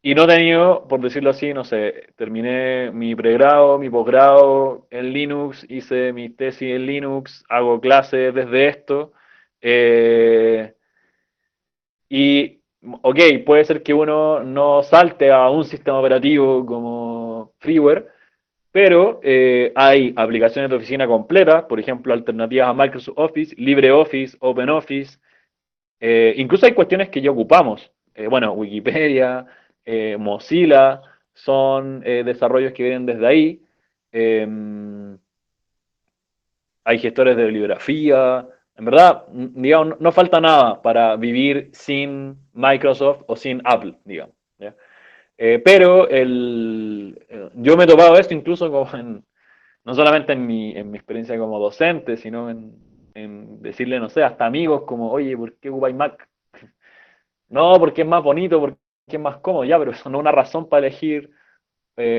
y no he tenido, por decirlo así, no sé, terminé mi pregrado, mi posgrado en Linux, hice mi tesis en Linux, hago clases desde esto. eh, y, ok, puede ser que uno no salte a un sistema operativo como freeware, pero hay aplicaciones de oficina completas, por ejemplo, alternativas a Microsoft Office, LibreOffice, OpenOffice. Incluso hay cuestiones que ya ocupamos. Bueno, Wikipedia, Mozilla, son desarrollos que vienen desde ahí. Eh, hay gestores de bibliografía. En verdad, digamos, no falta nada para vivir sin Microsoft o sin Apple, digamos. ¿Ya? Yo me he topado esto incluso no solamente en mi experiencia como docente, sino en decirle, no sé, hasta amigos como, oye, ¿por qué ocupáis Mac? No, porque es más bonito, porque es más cómodo, ya, pero eso no es una razón para elegir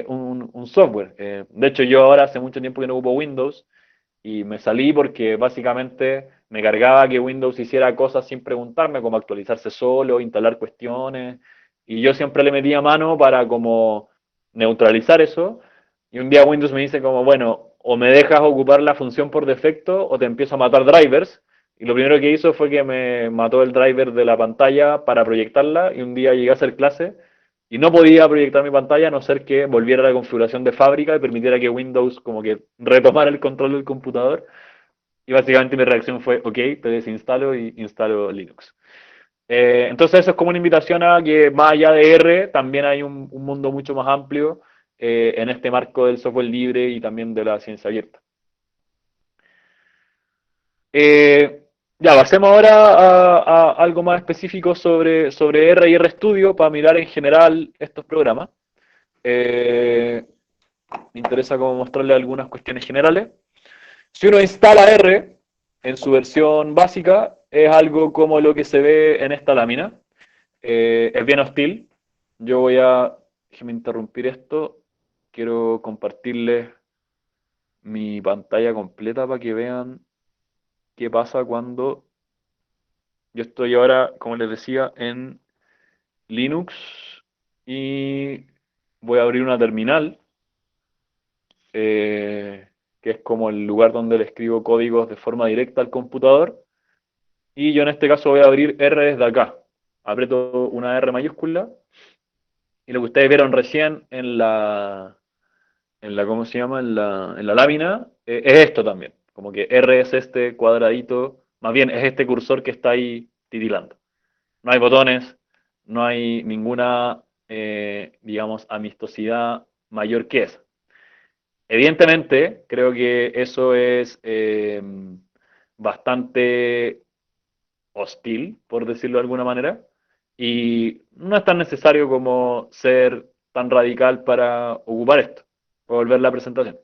un software. De hecho, yo ahora hace mucho tiempo que no ocupo Windows y me salí porque básicamente me cargaba que Windows hiciera cosas sin preguntarme, como actualizarse solo, instalar cuestiones, y yo siempre le metía mano para como neutralizar eso, y un día Windows me dice como, bueno, o me dejas ocupar la función por defecto o te empiezo a matar drivers, y lo primero que hizo fue que me mató el driver de la pantalla para proyectarla, y un día llegué a hacer clase y no podía proyectar mi pantalla a no ser que volviera a la configuración de fábrica y permitiera que Windows como que retomara el control del computador. Y básicamente mi reacción fue, ok, te desinstalo y instalo Linux. Entonces eso es como una invitación a que más allá de R, también hay un mundo mucho más amplio en este marco del software libre y también de la ciencia abierta. Eh, ya, pasemos ahora a algo más específico sobre R y RStudio para mirar en general estos programas. Eh, Me interesa como mostrarle algunas cuestiones generales. Si uno instala R en su versión básica, es algo como lo que se ve en esta lámina. Es bien hostil. Yo déjeme interrumpir esto. Quiero compartirles mi pantalla completa para que vean qué pasa cuando yo estoy ahora, como les decía, en Linux y voy a abrir una terminal, que es como el lugar donde le escribo códigos de forma directa al computador. Y yo en este caso voy a abrir R desde acá. Aprieto una R mayúscula y lo que ustedes vieron recién ¿cómo se llama? En la lámina, es esto también. Como que R es este cuadradito, más bien es este cursor que está ahí titilando. No hay botones, no hay ninguna, digamos, amistosidad mayor que esa. Evidentemente, creo que eso es bastante hostil, por decirlo de alguna manera, y no es tan necesario como ser tan radical para ocupar esto, para volver la presentación.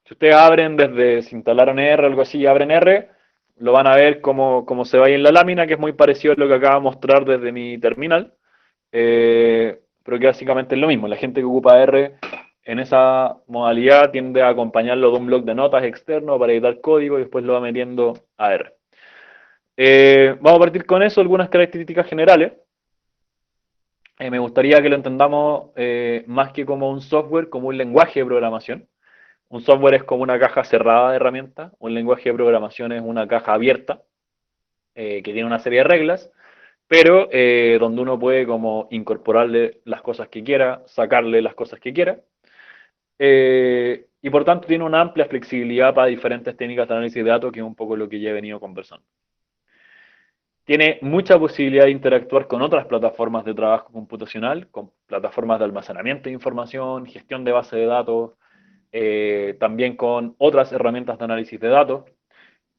Si ustedes abren desde, si instalaron R o algo así, abren R, lo van a ver como se ve ahí en la lámina, que es muy parecido a lo que acabo de mostrar desde mi terminal, pero que básicamente es lo mismo. La gente que ocupa R en esa modalidad tiende a acompañarlo de un bloc de notas externo para editar código y después lo va metiendo a R. Vamos a partir con eso, algunas características generales. Me gustaría que lo entendamos más que como un software, como un lenguaje de programación. Un software es como una caja cerrada de herramientas, un lenguaje de programación es una caja abierta que tiene una serie de reglas, pero donde uno puede como incorporarle las cosas que quiera, sacarle las cosas que quiera, y por tanto tiene una amplia flexibilidad para diferentes técnicas de análisis de datos, que es un poco lo que ya he venido conversando. Tiene mucha posibilidad de interactuar con otras plataformas de trabajo computacional, con plataformas de almacenamiento de información, gestión de base de datos, también con otras herramientas de análisis de datos,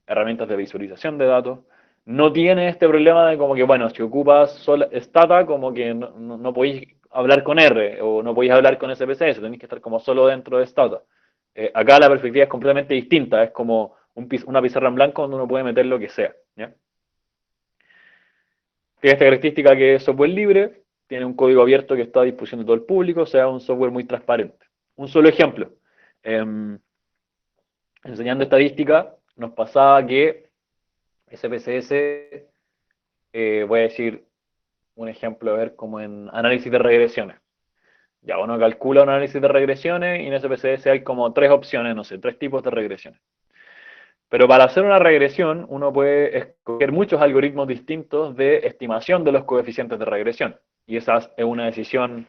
herramientas de visualización de datos. No tiene este problema de como que, bueno, si ocupas Stata, como que no podéis hablar con R o no podéis hablar con SPSS, tenéis que estar como solo dentro de Stata. Acá la perspectiva es completamente distinta, es como una pizarra en blanco donde uno puede meter lo que sea. ¿Ya? Tiene esta característica que es software libre, tiene un código abierto que está a disposición de todo el público, o sea, un software muy transparente. Un solo ejemplo. Eh, Enseñando estadística, nos pasaba que SPSS, voy a decir un ejemplo, a ver, como en análisis de regresiones. Ya uno calcula un análisis de regresiones y en SPSS hay como tres opciones, no sé, tres tipos de regresiones. Pero para hacer una regresión, uno puede escoger muchos algoritmos distintos de estimación de los coeficientes de regresión. Y esa es una decisión,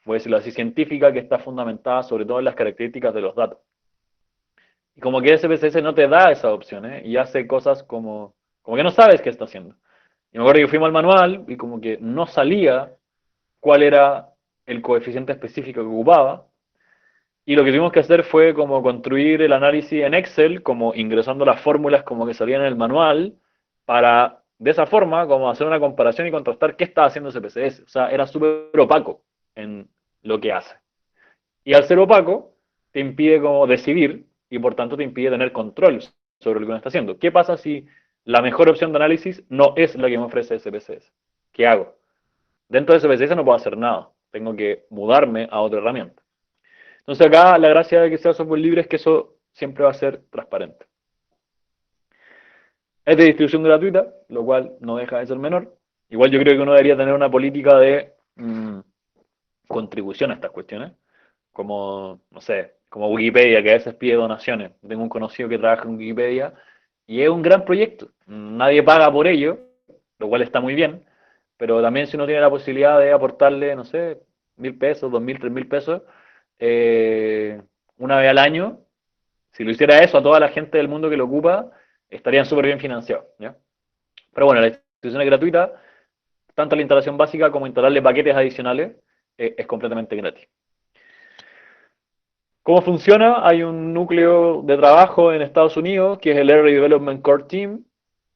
voy a decirlo así, científica que está fundamentada sobre todo en las características de los datos. Y como que SPSS no te da esas opciones y hace cosas como que no sabes qué está haciendo. Y me acuerdo que fuimos al manual y como que no salía cuál era el coeficiente específico que ocupaba. Y lo que tuvimos que hacer fue como construir el análisis en Excel, como ingresando las fórmulas como que salían en el manual, para de esa forma como hacer una comparación y contrastar qué estaba haciendo SPSS. O sea, era súper opaco en lo que hace. Y al ser opaco, te impide como decidir y por tanto te impide tener control sobre lo que uno está haciendo. ¿Qué pasa si la mejor opción de análisis no es la que me ofrece SPSS? ¿Qué hago? Dentro de SPSS no puedo hacer nada. Tengo que mudarme a otra herramienta. Entonces acá la gracia de que sea software libre es que eso siempre va a ser transparente. Es de distribución gratuita, lo cual no deja de ser menor. Igual yo creo que uno debería tener una política de contribución a estas cuestiones, como, no sé, como Wikipedia, que a veces pide donaciones. Tengo un conocido que trabaja en Wikipedia y es un gran proyecto. Nadie paga por ello, lo cual está muy bien, pero también si uno tiene la posibilidad de aportarle, no sé, 1.000 pesos, 2.000, 3.000 pesos, eh, una vez al año, si lo hiciera eso a toda la gente del mundo que lo ocupa, estarían súper bien financiados. ¿Ya? Pero bueno, la institución es gratuita, tanto la instalación básica como instalarle paquetes adicionales es completamente gratis. ¿Cómo funciona? Hay un núcleo de trabajo en Estados Unidos, que es el R Development Core Team,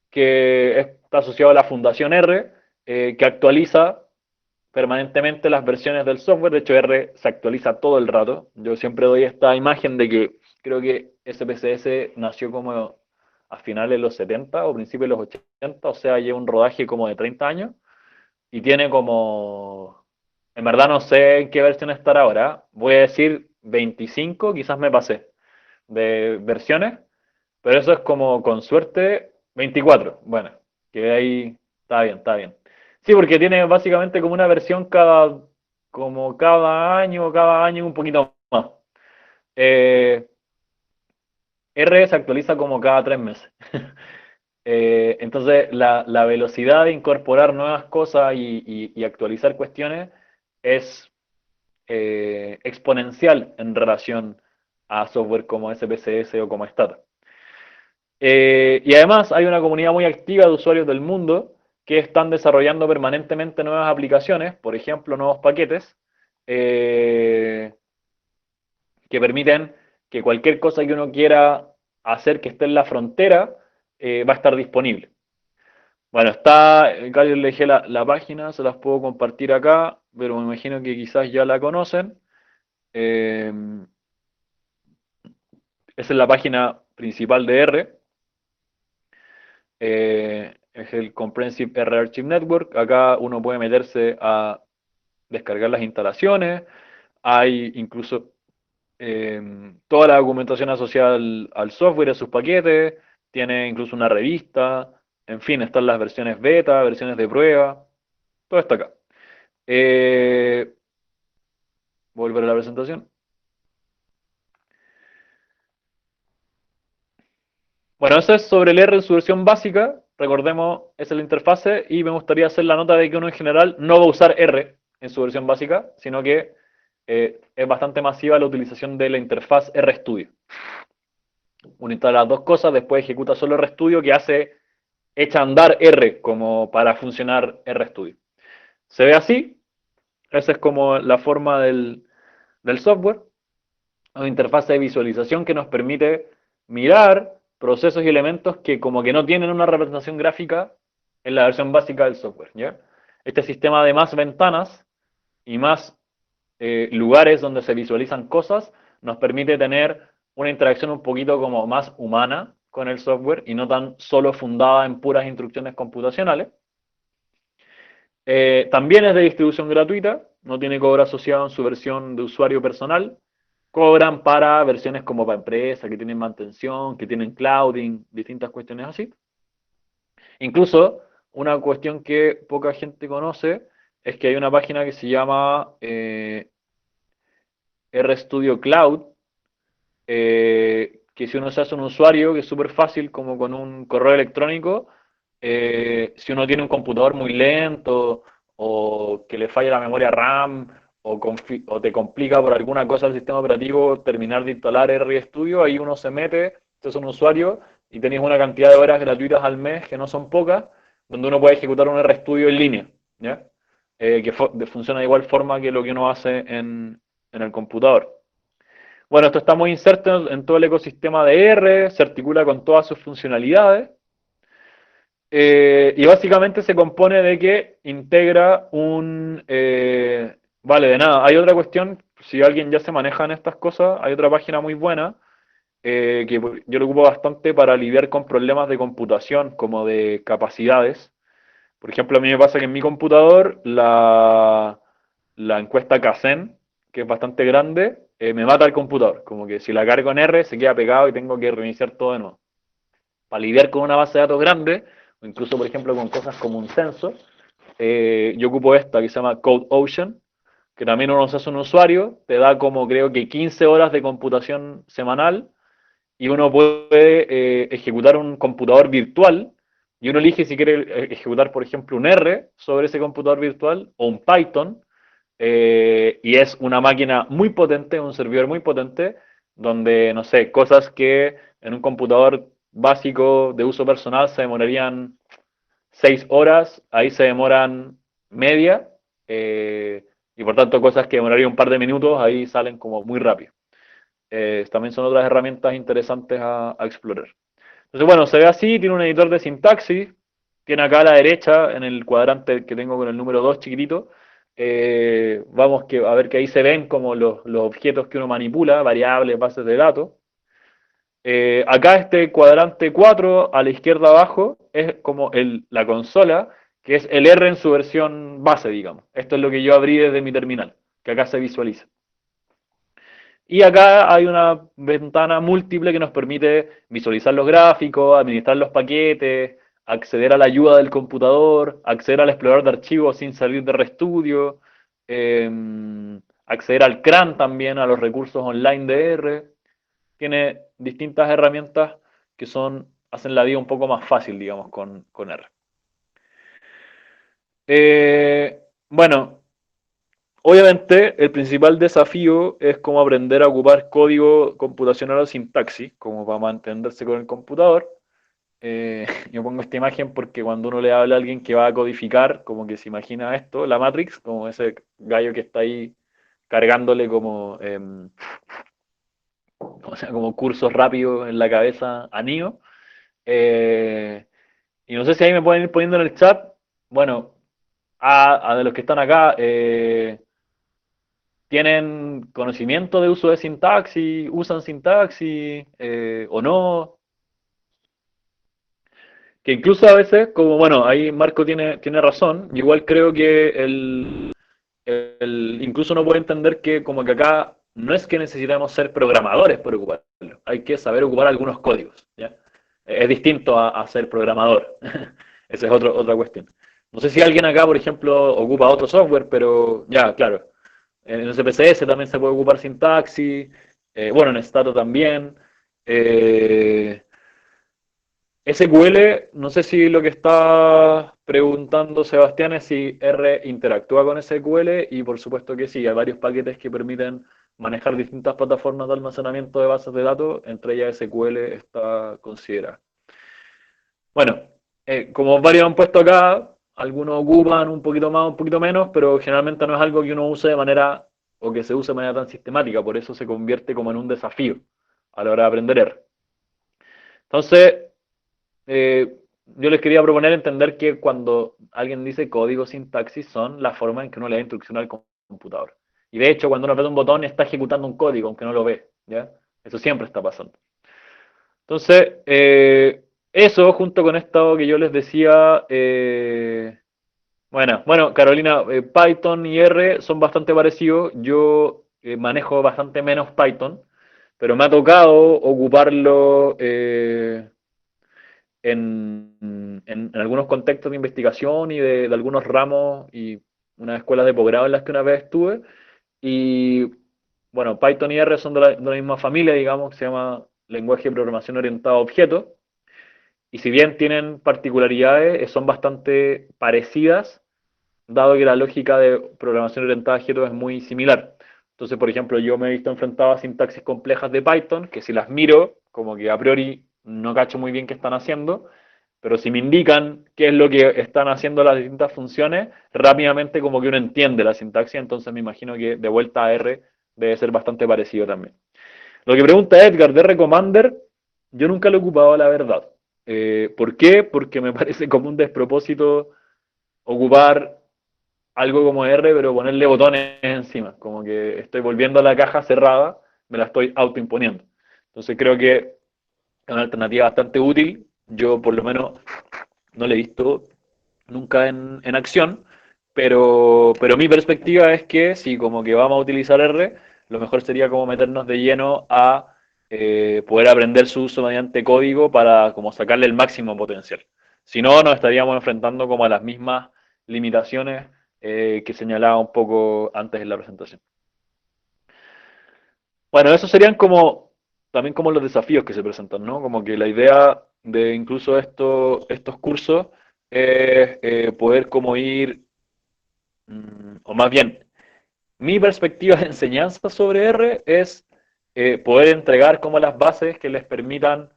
que está asociado a la Fundación R, que actualiza permanentemente las versiones del software. De hecho, R se actualiza todo el rato. Yo siempre doy esta imagen de que creo que SPSS nació como a finales de los 70 o principios de los 80, o sea, lleva un rodaje como de 30 años y tiene como, en verdad no sé en qué versión estará ahora, voy a decir 25, quizás me pasé, de versiones, pero eso es como con suerte 24. Bueno, que ahí está bien, está bien. Sí, porque tiene básicamente como una versión como cada año un poquito más. Eh, R se actualiza como cada 3 meses. Entonces, la velocidad de incorporar nuevas cosas y actualizar cuestiones es exponencial en relación a software como SPSS o como Stata. Y además hay una comunidad muy activa de usuarios del mundo que están desarrollando permanentemente nuevas aplicaciones, por ejemplo, nuevos paquetes, eh, que permiten que cualquier cosa que uno quiera hacer que esté en la frontera va a estar disponible. Bueno, acá yo le dejé la página, se las puedo compartir acá, pero me imagino que quizás ya la conocen. Eh, Esa es la página principal de R. Es el Comprehensive R Archive Network. Acá uno puede meterse a descargar las instalaciones. Hay incluso toda la documentación asociada al software y a sus paquetes. Tiene incluso una revista. En fin, están las versiones beta, versiones de prueba. Todo está acá. Eh, Volver a la presentación. Bueno, eso es sobre el R en su versión básica. Recordemos, esa es la interfase y me gustaría hacer la nota de que uno en general no va a usar R en su versión básica, sino que es bastante masiva la utilización de la interfaz RStudio. Uno instala las dos cosas, después ejecuta solo RStudio que echa a andar R como para funcionar RStudio. Se ve así, esa es como la forma del software. Una interfaz de visualización que nos permite mirar procesos y elementos que como que no tienen una representación gráfica en la versión básica del software, ¿ya? Este sistema de más ventanas y más lugares donde se visualizan cosas nos permite tener una interacción un poquito como más humana con el software y no tan solo fundada en puras instrucciones computacionales. También es de distribución gratuita, no tiene cobro asociado en su versión de usuario personal. Cobran para versiones como para empresas, que tienen mantención, que tienen clouding, distintas cuestiones así. Incluso, una cuestión que poca gente conoce es que hay una página que se llama RStudio Cloud, que si uno se hace un usuario, que es súper fácil, como con un correo electrónico, si uno tiene un computador muy lento o que le falla la memoria RAM o te complica por alguna cosa el sistema operativo terminar de instalar RStudio, ahí uno se mete, este es un usuario y tenéis una cantidad de horas gratuitas al mes que no son pocas, donde uno puede ejecutar un RStudio en línea, ¿ya? Que funciona de igual forma que lo que uno hace en el computador. Bueno, esto está muy inserto en todo el ecosistema de R, se articula con todas sus funcionalidades y básicamente se compone de que integra un... vale, de nada. Hay otra cuestión, si alguien ya se maneja en estas cosas, hay otra página muy buena que yo lo ocupo bastante para lidiar con problemas de computación, como de capacidades. Por ejemplo, a mí me pasa que en mi computador la encuesta Kaizen, que es bastante grande, me mata el computador. Como que si la cargo en R se queda pegado y tengo que reiniciar todo de nuevo. Para lidiar con una base de datos grande, o incluso por ejemplo con cosas como un censo, yo ocupo esta que se llama CodeOcean, que también uno se hace un usuario, te da como creo que 15 horas de computación semanal y uno puede ejecutar un computador virtual y uno elige si quiere ejecutar, por ejemplo, un R sobre ese computador virtual o un Python, y es una máquina muy potente, un servidor muy potente, donde, no sé, cosas que en un computador básico de uso personal se demorarían 6 horas, ahí se demoran media, y por tanto cosas que demorarían un par de minutos, ahí salen como muy rápido. También son otras herramientas interesantes a explorar. Entonces, bueno, se ve así, tiene un editor de sintaxis, tiene acá a la derecha, en el cuadrante que tengo con el número 2 chiquitito, vamos a ver que ahí se ven como los objetos que uno manipula, variables, bases de datos. Acá este cuadrante 4 a la izquierda abajo es como la consola, que es el R en su versión base, digamos. Esto es lo que yo abrí desde mi terminal, que acá se visualiza. Y acá hay una ventana múltiple que nos permite visualizar los gráficos, administrar los paquetes, acceder a la ayuda del computador, acceder al explorador de archivos sin salir de RStudio, acceder al CRAN también, a los recursos online de R. Tiene distintas herramientas que hacen la vida un poco más fácil, digamos, con R. Bueno, obviamente, el principal desafío es cómo aprender a ocupar código computacional o sintaxis, como para mantenerse con el computador. Yo pongo esta imagen porque cuando uno le habla a alguien que va a codificar, como que se imagina esto, la Matrix, como ese gallo que está ahí cargándole como o sea, como cursos rápidos en la cabeza a Nio. Eh, y no sé si ahí me pueden ir poniendo en el chat, bueno, a de los que están acá, ¿tienen conocimiento de uso de sintaxis? ¿Usan sintaxis o no? Que incluso a veces, como bueno, ahí Marco tiene razón, yo igual creo que incluso uno puede entender que como que acá no es que necesitamos ser programadores por ocuparlo, hay que saber ocupar algunos códigos, ¿ya? Es distinto a ser programador, esa es otra cuestión. No sé si alguien acá, por ejemplo, ocupa otro software, pero ya, claro, en SPSS también se puede ocupar sintaxis, bueno, en Stato también. eh, SQL, no sé si lo que está preguntando Sebastián es si R interactúa con SQL y por supuesto que sí, hay varios paquetes que permiten manejar distintas plataformas de almacenamiento de bases de datos, entre ellas SQL está considerada. Bueno, como varios han puesto acá, algunos ocupan un poquito más, un poquito menos, pero generalmente no es algo que uno use de manera o que se use de manera tan sistemática, por eso se convierte como en un desafío a la hora de aprender R. Entonces, yo les quería proponer entender que cuando alguien dice código sintaxis son la forma en que uno le da instrucción al computador. Y de hecho, cuando uno aprieta un botón está ejecutando un código, aunque no lo ve, ¿ya? Eso siempre está pasando. Entonces, eso junto con esto que yo les decía, bueno, Carolina, Python y R son bastante parecidos. Yo manejo bastante menos Python, pero me ha tocado ocuparlo en algunos contextos de investigación y de algunos ramos y unas escuelas de posgrado en las que una vez estuve. Y bueno, Python y R son de la misma familia, digamos, que se llama lenguaje de programación orientado a objetos. Y si bien tienen particularidades, son bastante parecidas, dado que la lógica de programación orientada a objetos es muy similar. Entonces, por ejemplo, yo me he visto enfrentado a sintaxis complejas de Python, que si las miro, como que a priori no cacho muy bien qué están haciendo, pero si me indican qué es lo que están haciendo las distintas funciones, rápidamente como que uno entiende la sintaxis, entonces me imagino que de vuelta a R debe ser bastante parecido también. Lo que pregunta Edgar de R Commander, yo nunca lo he ocupado, la verdad. ¿Por qué? Porque me parece como un despropósito ocupar algo como R, pero ponerle botones encima. Como que estoy volviendo a la caja cerrada, me la estoy autoimponiendo. Entonces creo que es una alternativa bastante útil. Yo por lo menos no la he visto nunca en acción, pero mi perspectiva es que si como que vamos a utilizar R, lo mejor sería como meternos de lleno a poder aprender su uso mediante código para como sacarle el máximo potencial. Si no, nos estaríamos enfrentando como a las mismas limitaciones que señalaba un poco antes en la presentación. Bueno, esos serían como también como los desafíos que se presentan, ¿no? Como que la idea de incluso estos cursos es poder como ir, o más bien, mi perspectiva de enseñanza sobre R es poder entregar como las bases que les permitan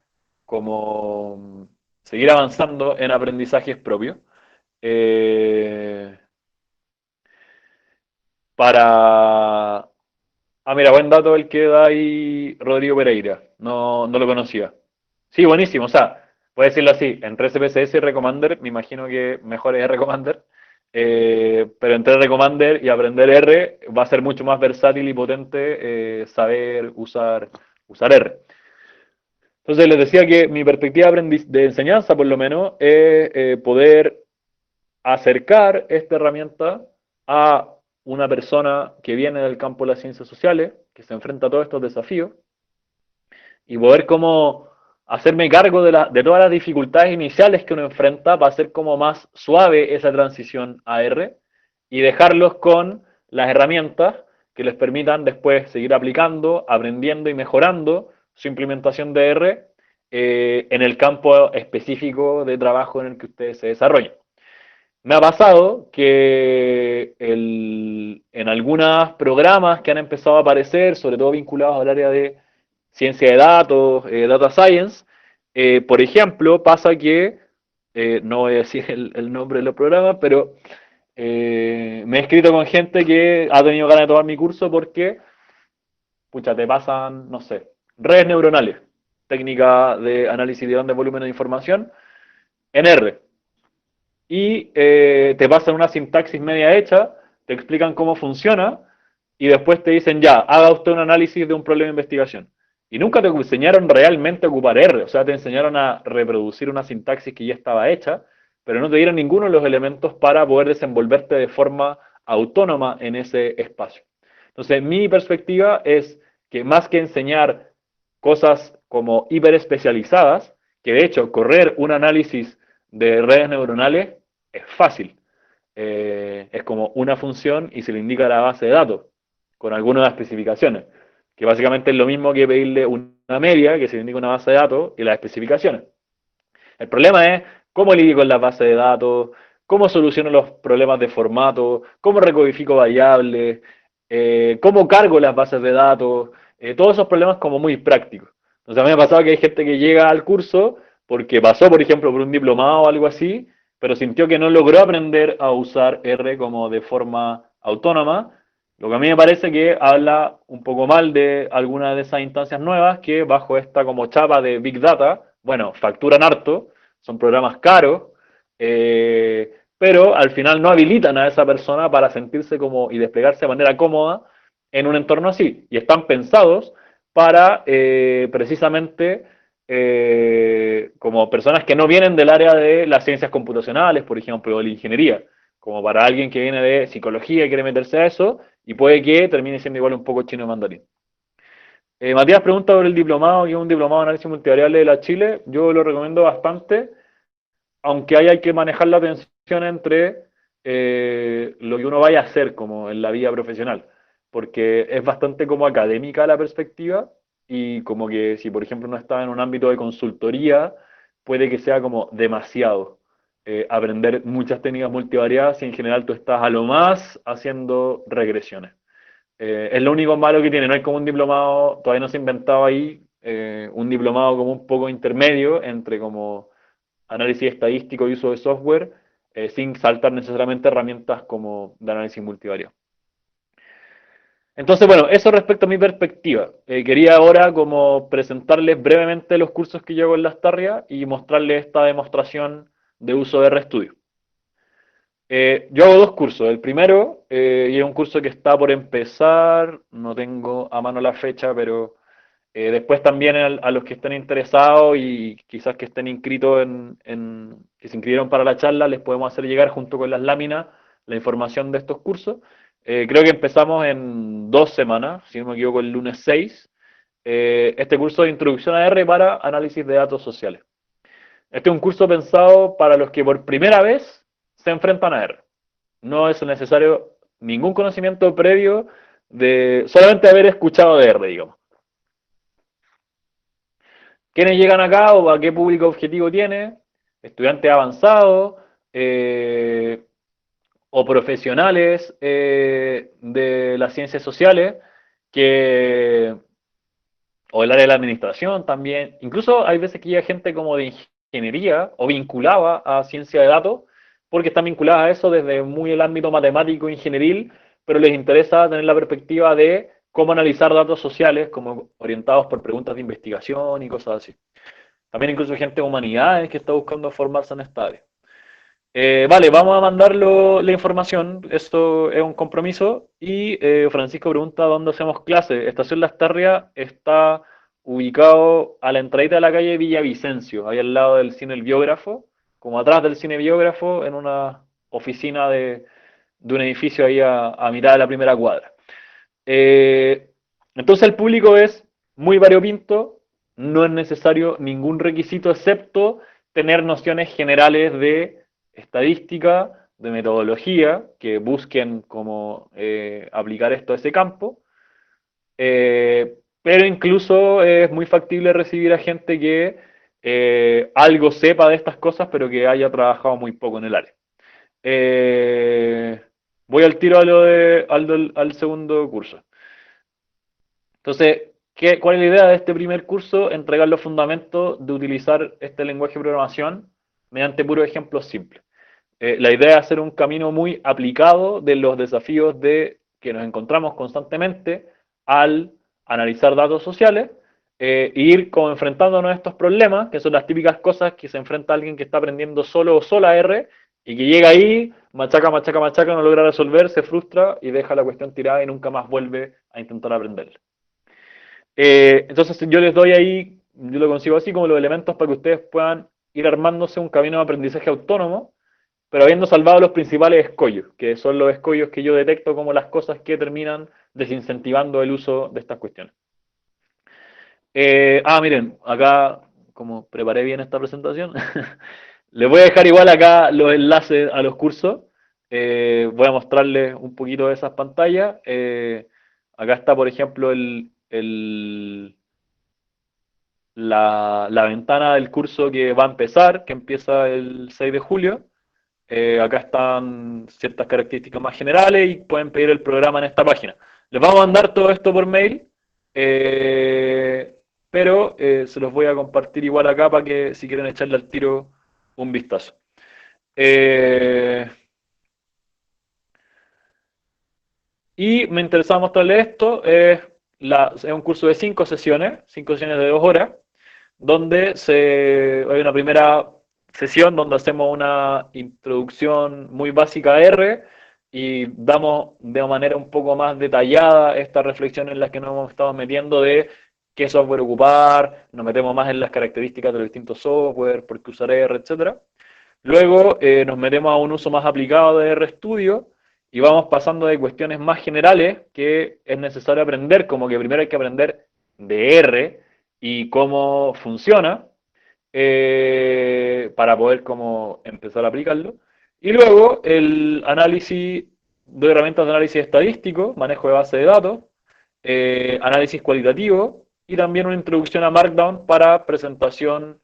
como seguir avanzando en aprendizajes propios. Eh, para mira, buen dato el que da ahí Rodrigo Pereira. No lo conocía. Sí, buenísimo. O sea, puedes decirlo así, entre SPSS y Recommander, me imagino que mejor es Recommander. Pero entre Recommander y aprender R va a ser mucho más versátil y potente saber usar R. Entonces les decía que mi perspectiva de enseñanza, por lo menos, es poder acercar esta herramienta a una persona que viene del campo de las ciencias sociales, que se enfrenta a todos estos desafíos, y poder como hacerme cargo de todas las dificultades iniciales que uno enfrenta para hacer como más suave esa transición a R y dejarlos con las herramientas que les permitan después seguir aplicando, aprendiendo y mejorando su implementación de R en el campo específico de trabajo en el que ustedes se desarrollen. Me ha pasado que en algunos programas que han empezado a aparecer, sobre todo vinculados al área de ciencia de datos, data science, por ejemplo, pasa que, no voy a decir el nombre de los programas, pero me he escrito con gente que ha tenido ganas de tomar mi curso porque, pucha, te pasan, no sé, redes neuronales, técnica de análisis de grandes volúmenes de información, en R. Y te pasan una sintaxis media hecha, te explican cómo funciona y después te dicen ya, haga usted un análisis de un problema de investigación. Y nunca te enseñaron realmente a ocupar R, o sea, te enseñaron a reproducir una sintaxis que ya estaba hecha, pero no te dieron ninguno de los elementos para poder desenvolverte de forma autónoma en ese espacio. Entonces, mi perspectiva es que más que enseñar cosas como hiperespecializadas, que de hecho correr un análisis de redes neuronales es fácil. Es como una función y se le indica la base de datos con algunas especificaciones, que básicamente es lo mismo que pedirle una media, que se le indica una base de datos y las especificaciones. El problema es cómo lidio con las bases de datos, cómo soluciono los problemas de formato, cómo recodifico variables, cómo cargo las bases de datos, todos esos problemas como muy prácticos. O sea, a mí me ha pasado que hay gente que llega al curso porque pasó, por ejemplo, por un diplomado o algo así, pero sintió que no logró aprender a usar R como de forma autónoma, lo que a mí me parece que habla un poco mal de algunas de esas instancias nuevas que bajo esta como chapa de Big Data, bueno, facturan harto, son programas caros, pero al final no habilitan a esa persona para sentirse como y desplegarse de manera cómoda en un entorno así. Y están pensados para precisamente como personas que no vienen del área de las ciencias computacionales, por ejemplo, o la ingeniería, como para alguien que viene de psicología y quiere meterse a eso, y puede que termine siendo igual un poco chino mandarín. Matías pregunta por el diplomado, que es un diplomado de análisis multivariable de la Chile. Yo lo recomiendo bastante, aunque ahí hay que manejar la tensión entre lo que uno vaya a hacer como en la vida profesional, porque es bastante como académica la perspectiva y como que si por ejemplo no está en un ámbito de consultoría, puede que sea como demasiado aprender muchas técnicas multivariadas y en general tú estás a lo más haciendo regresiones. Es lo único malo que tiene, no hay como un diplomado, todavía no se ha inventado ahí un diplomado como un poco intermedio entre como análisis estadístico y uso de software, sin saltar necesariamente herramientas como de análisis multivariado. Entonces, bueno, eso respecto a mi perspectiva. Quería ahora como presentarles brevemente los cursos que yo hago en Las Tarrias y mostrarles esta demostración de uso de RStudio. Yo hago dos cursos. El primero, y es un curso que está por empezar, no tengo a mano la fecha, pero después también a los que estén interesados y quizás que estén inscritos que se inscribieron para la charla, les podemos hacer llegar junto con las láminas la información de estos cursos. Creo que empezamos en 2 semanas, si no me equivoco, el lunes 6. Este curso de introducción a R para análisis de datos sociales. Este es un curso pensado para los que por primera vez se enfrentan a R. No es necesario ningún conocimiento previo de solamente haber escuchado de R, digamos. ¿Quiénes llegan acá o a qué público objetivo tiene? Estudiantes avanzados o profesionales de las ciencias sociales que, o el área de la administración también. Incluso hay veces que llega gente como de ingeniería o vinculada a ciencia de datos porque están vinculadas a eso desde muy el ámbito matemático ingenieril, pero les interesa tener la perspectiva de cómo analizar datos sociales como orientados por preguntas de investigación y cosas así. También incluso gente de humanidades que está buscando formarse en esta área. Vale, vamos a mandarlo la información, esto es un compromiso. Y Francisco pregunta dónde hacemos clases. Estación Las Tarrias está ubicado a la entradita de la calle Villavicencio, ahí al lado del cine El Biógrafo, como atrás del cine Biógrafo, en una oficina de un edificio ahí a mitad de la primera cuadra. Eh, entonces el público es muy variopinto, no es necesario ningún requisito excepto tener nociones generales de estadística, de metodología, que busquen cómo aplicar esto a ese campo. Pero incluso es muy factible recibir a gente que algo sepa de estas cosas, pero que haya trabajado muy poco en el área. Eh, Voy al tiro a al segundo curso. Entonces, ¿cuál es la idea de este primer curso? Entregar los fundamentos de utilizar este lenguaje de programación mediante puros ejemplos simples. La idea es hacer un camino muy aplicado de los desafíos que nos encontramos constantemente al analizar datos sociales ir como enfrentándonos a estos problemas, que son las típicas cosas que se enfrenta alguien que está aprendiendo solo o sola R, y que llega ahí, machaca, machaca, machaca, no logra resolver, se frustra y deja la cuestión tirada y nunca más vuelve a intentar aprender. Entonces yo les doy ahí, yo lo consigo así como los elementos para que ustedes puedan ir armándose un camino de aprendizaje autónomo, pero habiendo salvado los principales escollos, que son los escollos que yo detecto como las cosas que terminan desincentivando el uso de estas cuestiones. Miren, acá, como preparé bien esta presentación, les voy a dejar igual acá los enlaces a los cursos. Voy a mostrarles un poquito de esas pantallas. Acá está, por ejemplo, la ventana del curso que va a empezar, que empieza el 6 de julio. Acá están ciertas características más generales y pueden pedir el programa en esta página. Les vamos a mandar todo esto por mail, eh, pero se los voy a compartir igual acá para que si quieren echarle al tiro un vistazo. Eh, y me interesaba mostrarles esto. Es un curso de 5 sesiones de 2 horas, donde hay una primera sesión donde hacemos una introducción muy básica a R y damos de manera un poco más detallada esta reflexión en la que nos hemos estado metiendo de qué software ocupar, nos metemos más en las características de los distintos software, por qué usar R, etcétera. Luego nos metemos a un uso más aplicado de RStudio y vamos pasando de cuestiones más generales que es necesario aprender, como que primero hay que aprender de R y cómo funciona para poder como empezar a aplicarlo. Y luego el análisis de herramientas de análisis estadístico, manejo de base de datos, análisis cualitativo y también una introducción a Markdown para presentación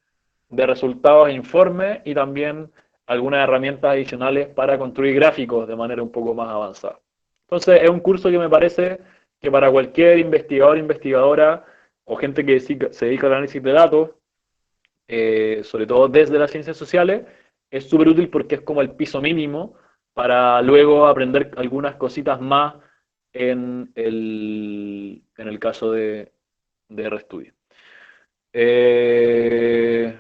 de resultados e informes y también algunas herramientas adicionales para construir gráficos de manera un poco más avanzada. Entonces es un curso que me parece que para cualquier investigador, investigadora o gente que se dedica al análisis de datos, sobre todo desde las ciencias sociales, es súper útil porque es como el piso mínimo para luego aprender algunas cositas más en el caso de RStudio. Eh,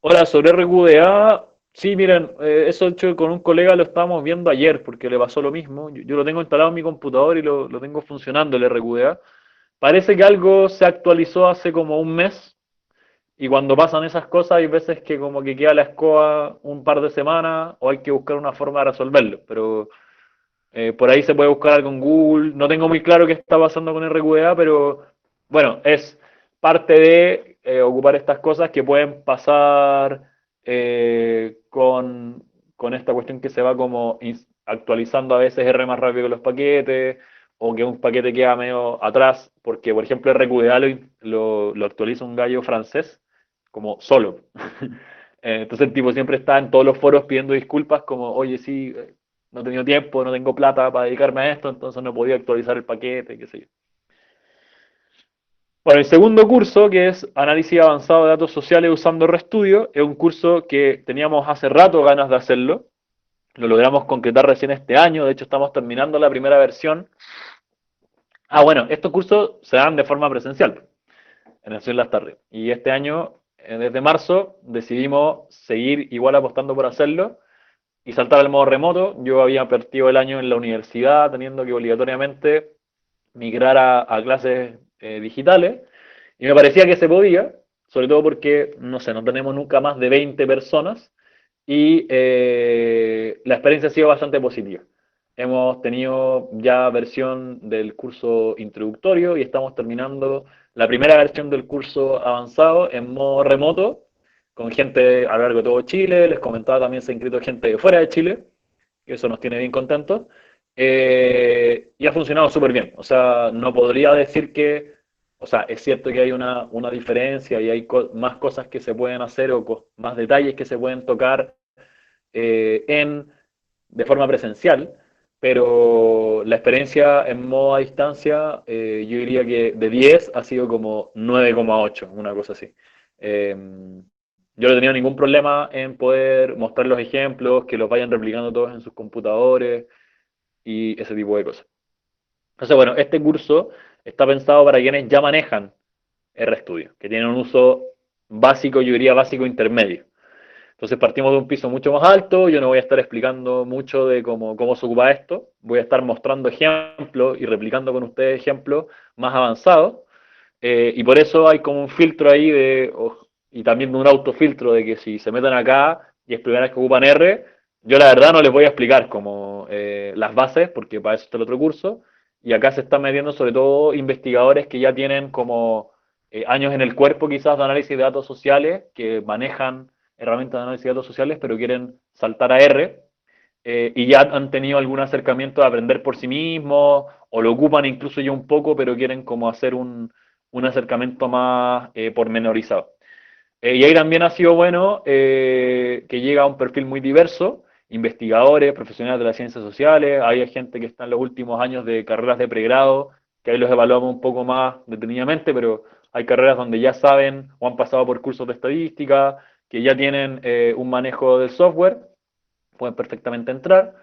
Ahora, sobre RQDA, sí, miren, eso hecho con un colega lo estábamos viendo ayer porque le pasó lo mismo. Yo lo tengo instalado en mi computador y lo tengo funcionando el RQDA. Parece que algo se actualizó hace como un mes y cuando pasan esas cosas hay veces que como que queda la escoba un par de semanas o hay que buscar una forma de resolverlo. Pero por ahí se puede buscar algo en Google. No tengo muy claro qué está pasando con RQDA, pero bueno, es parte de ocupar estas cosas que pueden pasar con esta cuestión que se va como actualizando a veces R más rápido que los paquetes, o que un paquete queda medio atrás, porque por ejemplo RQDA lo actualiza un gallo francés como solo. Entonces el tipo siempre está en todos los foros pidiendo disculpas como, oye, sí, no he tenido tiempo, no tengo plata para dedicarme a esto, entonces no podía actualizar el paquete, qué sé yo. Bueno, el segundo curso, que es Análisis Avanzado de Datos Sociales usando RStudio, es un curso que teníamos hace rato ganas de hacerlo. Lo logramos concretar recién este año, de hecho estamos terminando la primera versión. Bueno, estos cursos se dan de forma presencial, en el sur de las tardes. Y este año, desde marzo, decidimos seguir igual apostando por hacerlo y saltar al modo remoto. Yo había partido el año en la universidad, teniendo que obligatoriamente migrar a clases digitales, y me parecía que se podía, sobre todo porque, no sé, no tenemos nunca más de 20 personas, y la experiencia ha sido bastante positiva. Hemos tenido ya versión del curso introductorio y estamos terminando la primera versión del curso avanzado en modo remoto, con gente a lo largo de todo Chile. Les comentaba también se ha inscrito gente de fuera de Chile, que eso nos tiene bien contentos. Y ha funcionado súper bien. O sea, no podría decir que, o sea, es cierto que hay una diferencia y hay más cosas que se pueden hacer o más detalles que se pueden tocar eh, en, de forma presencial, pero la experiencia en modo a distancia, yo diría que de 10 ha sido como 9,8, una cosa así. Eh, yo no he tenido ningún problema en poder mostrar los ejemplos, que los vayan replicando todos en sus computadores y ese tipo de cosas. Entonces, bueno, este curso está pensado para quienes ya manejan RStudio, que tienen un uso básico, yo diría básico intermedio. Entonces partimos de un piso mucho más alto, yo no voy a estar explicando mucho de cómo se ocupa esto, voy a estar mostrando ejemplos y replicando con ustedes ejemplos más avanzados, y por eso hay como un filtro ahí y también un autofiltro de que si se meten acá y es primera vez que ocupan R, yo la verdad no les voy a explicar como las bases, porque para eso está el otro curso, y acá se están metiendo sobre todo investigadores que ya tienen como años en el cuerpo quizás de análisis de datos sociales, que manejan herramientas de análisis de datos sociales, pero quieren saltar a R, y ya han tenido algún acercamiento a aprender por sí mismos, o lo ocupan incluso ya un poco, pero quieren como hacer un acercamiento más pormenorizado. Y ahí también ha sido bueno que llega a un perfil muy diverso, investigadores, profesionales de las ciencias sociales, hay gente que está en los últimos años de carreras de pregrado, que ahí los evaluamos un poco más detenidamente, pero hay carreras donde ya saben o han pasado por cursos de estadística, que ya tienen un manejo del software, pueden perfectamente entrar.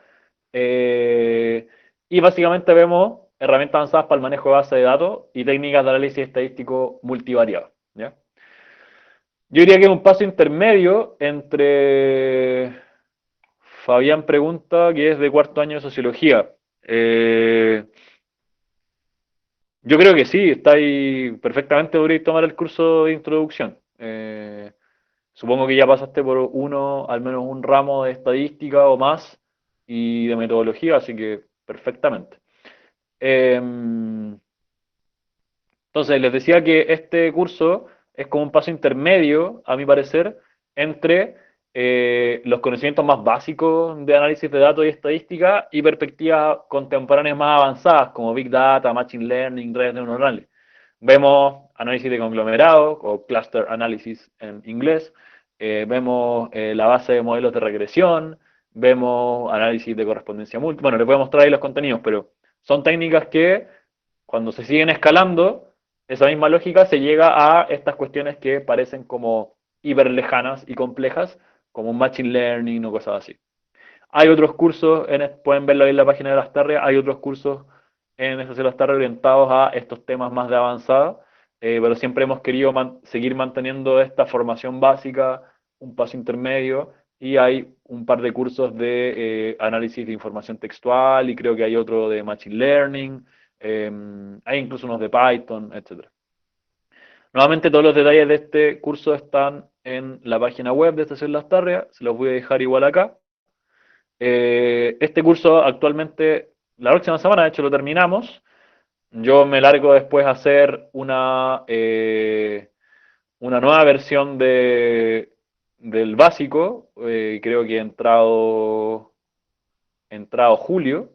Eh, y básicamente vemos herramientas avanzadas para el manejo de base de datos y técnicas de análisis estadístico multivariado. ¿Ya? Yo diría que es un paso intermedio entre Fabián pregunta, que es de cuarto año de sociología. Yo creo que sí, está ahí perfectamente, podréis tomar el curso de introducción. Supongo que ya pasaste por uno, al menos un ramo de estadística o más y de metodología, así que perfectamente. Eh, entonces, les decía que este curso es como un paso intermedio, a mi parecer, entre los conocimientos más básicos de análisis de datos y estadística y perspectivas contemporáneas más avanzadas, como Big Data, Machine Learning, redes neuronales. Vemos análisis de conglomerados o cluster analysis en inglés, vemos la base de modelos de regresión, vemos análisis de correspondencia múltiple. Bueno, les voy a mostrar ahí los contenidos, pero son técnicas que cuando se siguen escalando, esa misma lógica se llega a estas cuestiones que parecen como hiper lejanas y complejas, como un machine learning o cosas así. Hay otros cursos, pueden verlo ahí en la página de las Lastarria, hay otros cursos en Estación Lastarria orientados a estos temas más de avanzada, pero siempre hemos querido seguir manteniendo esta formación básica, un paso intermedio, y hay un par de cursos de análisis de información textual, y creo que hay otro de Machine Learning, hay incluso unos de Python, etcétera. Nuevamente todos los detalles de este curso están en la página web de Estación Lastarria, se los voy a dejar igual acá. Este curso actualmente, la próxima semana de hecho lo terminamos. Yo me largo después a hacer una nueva versión del básico, creo que entrado julio,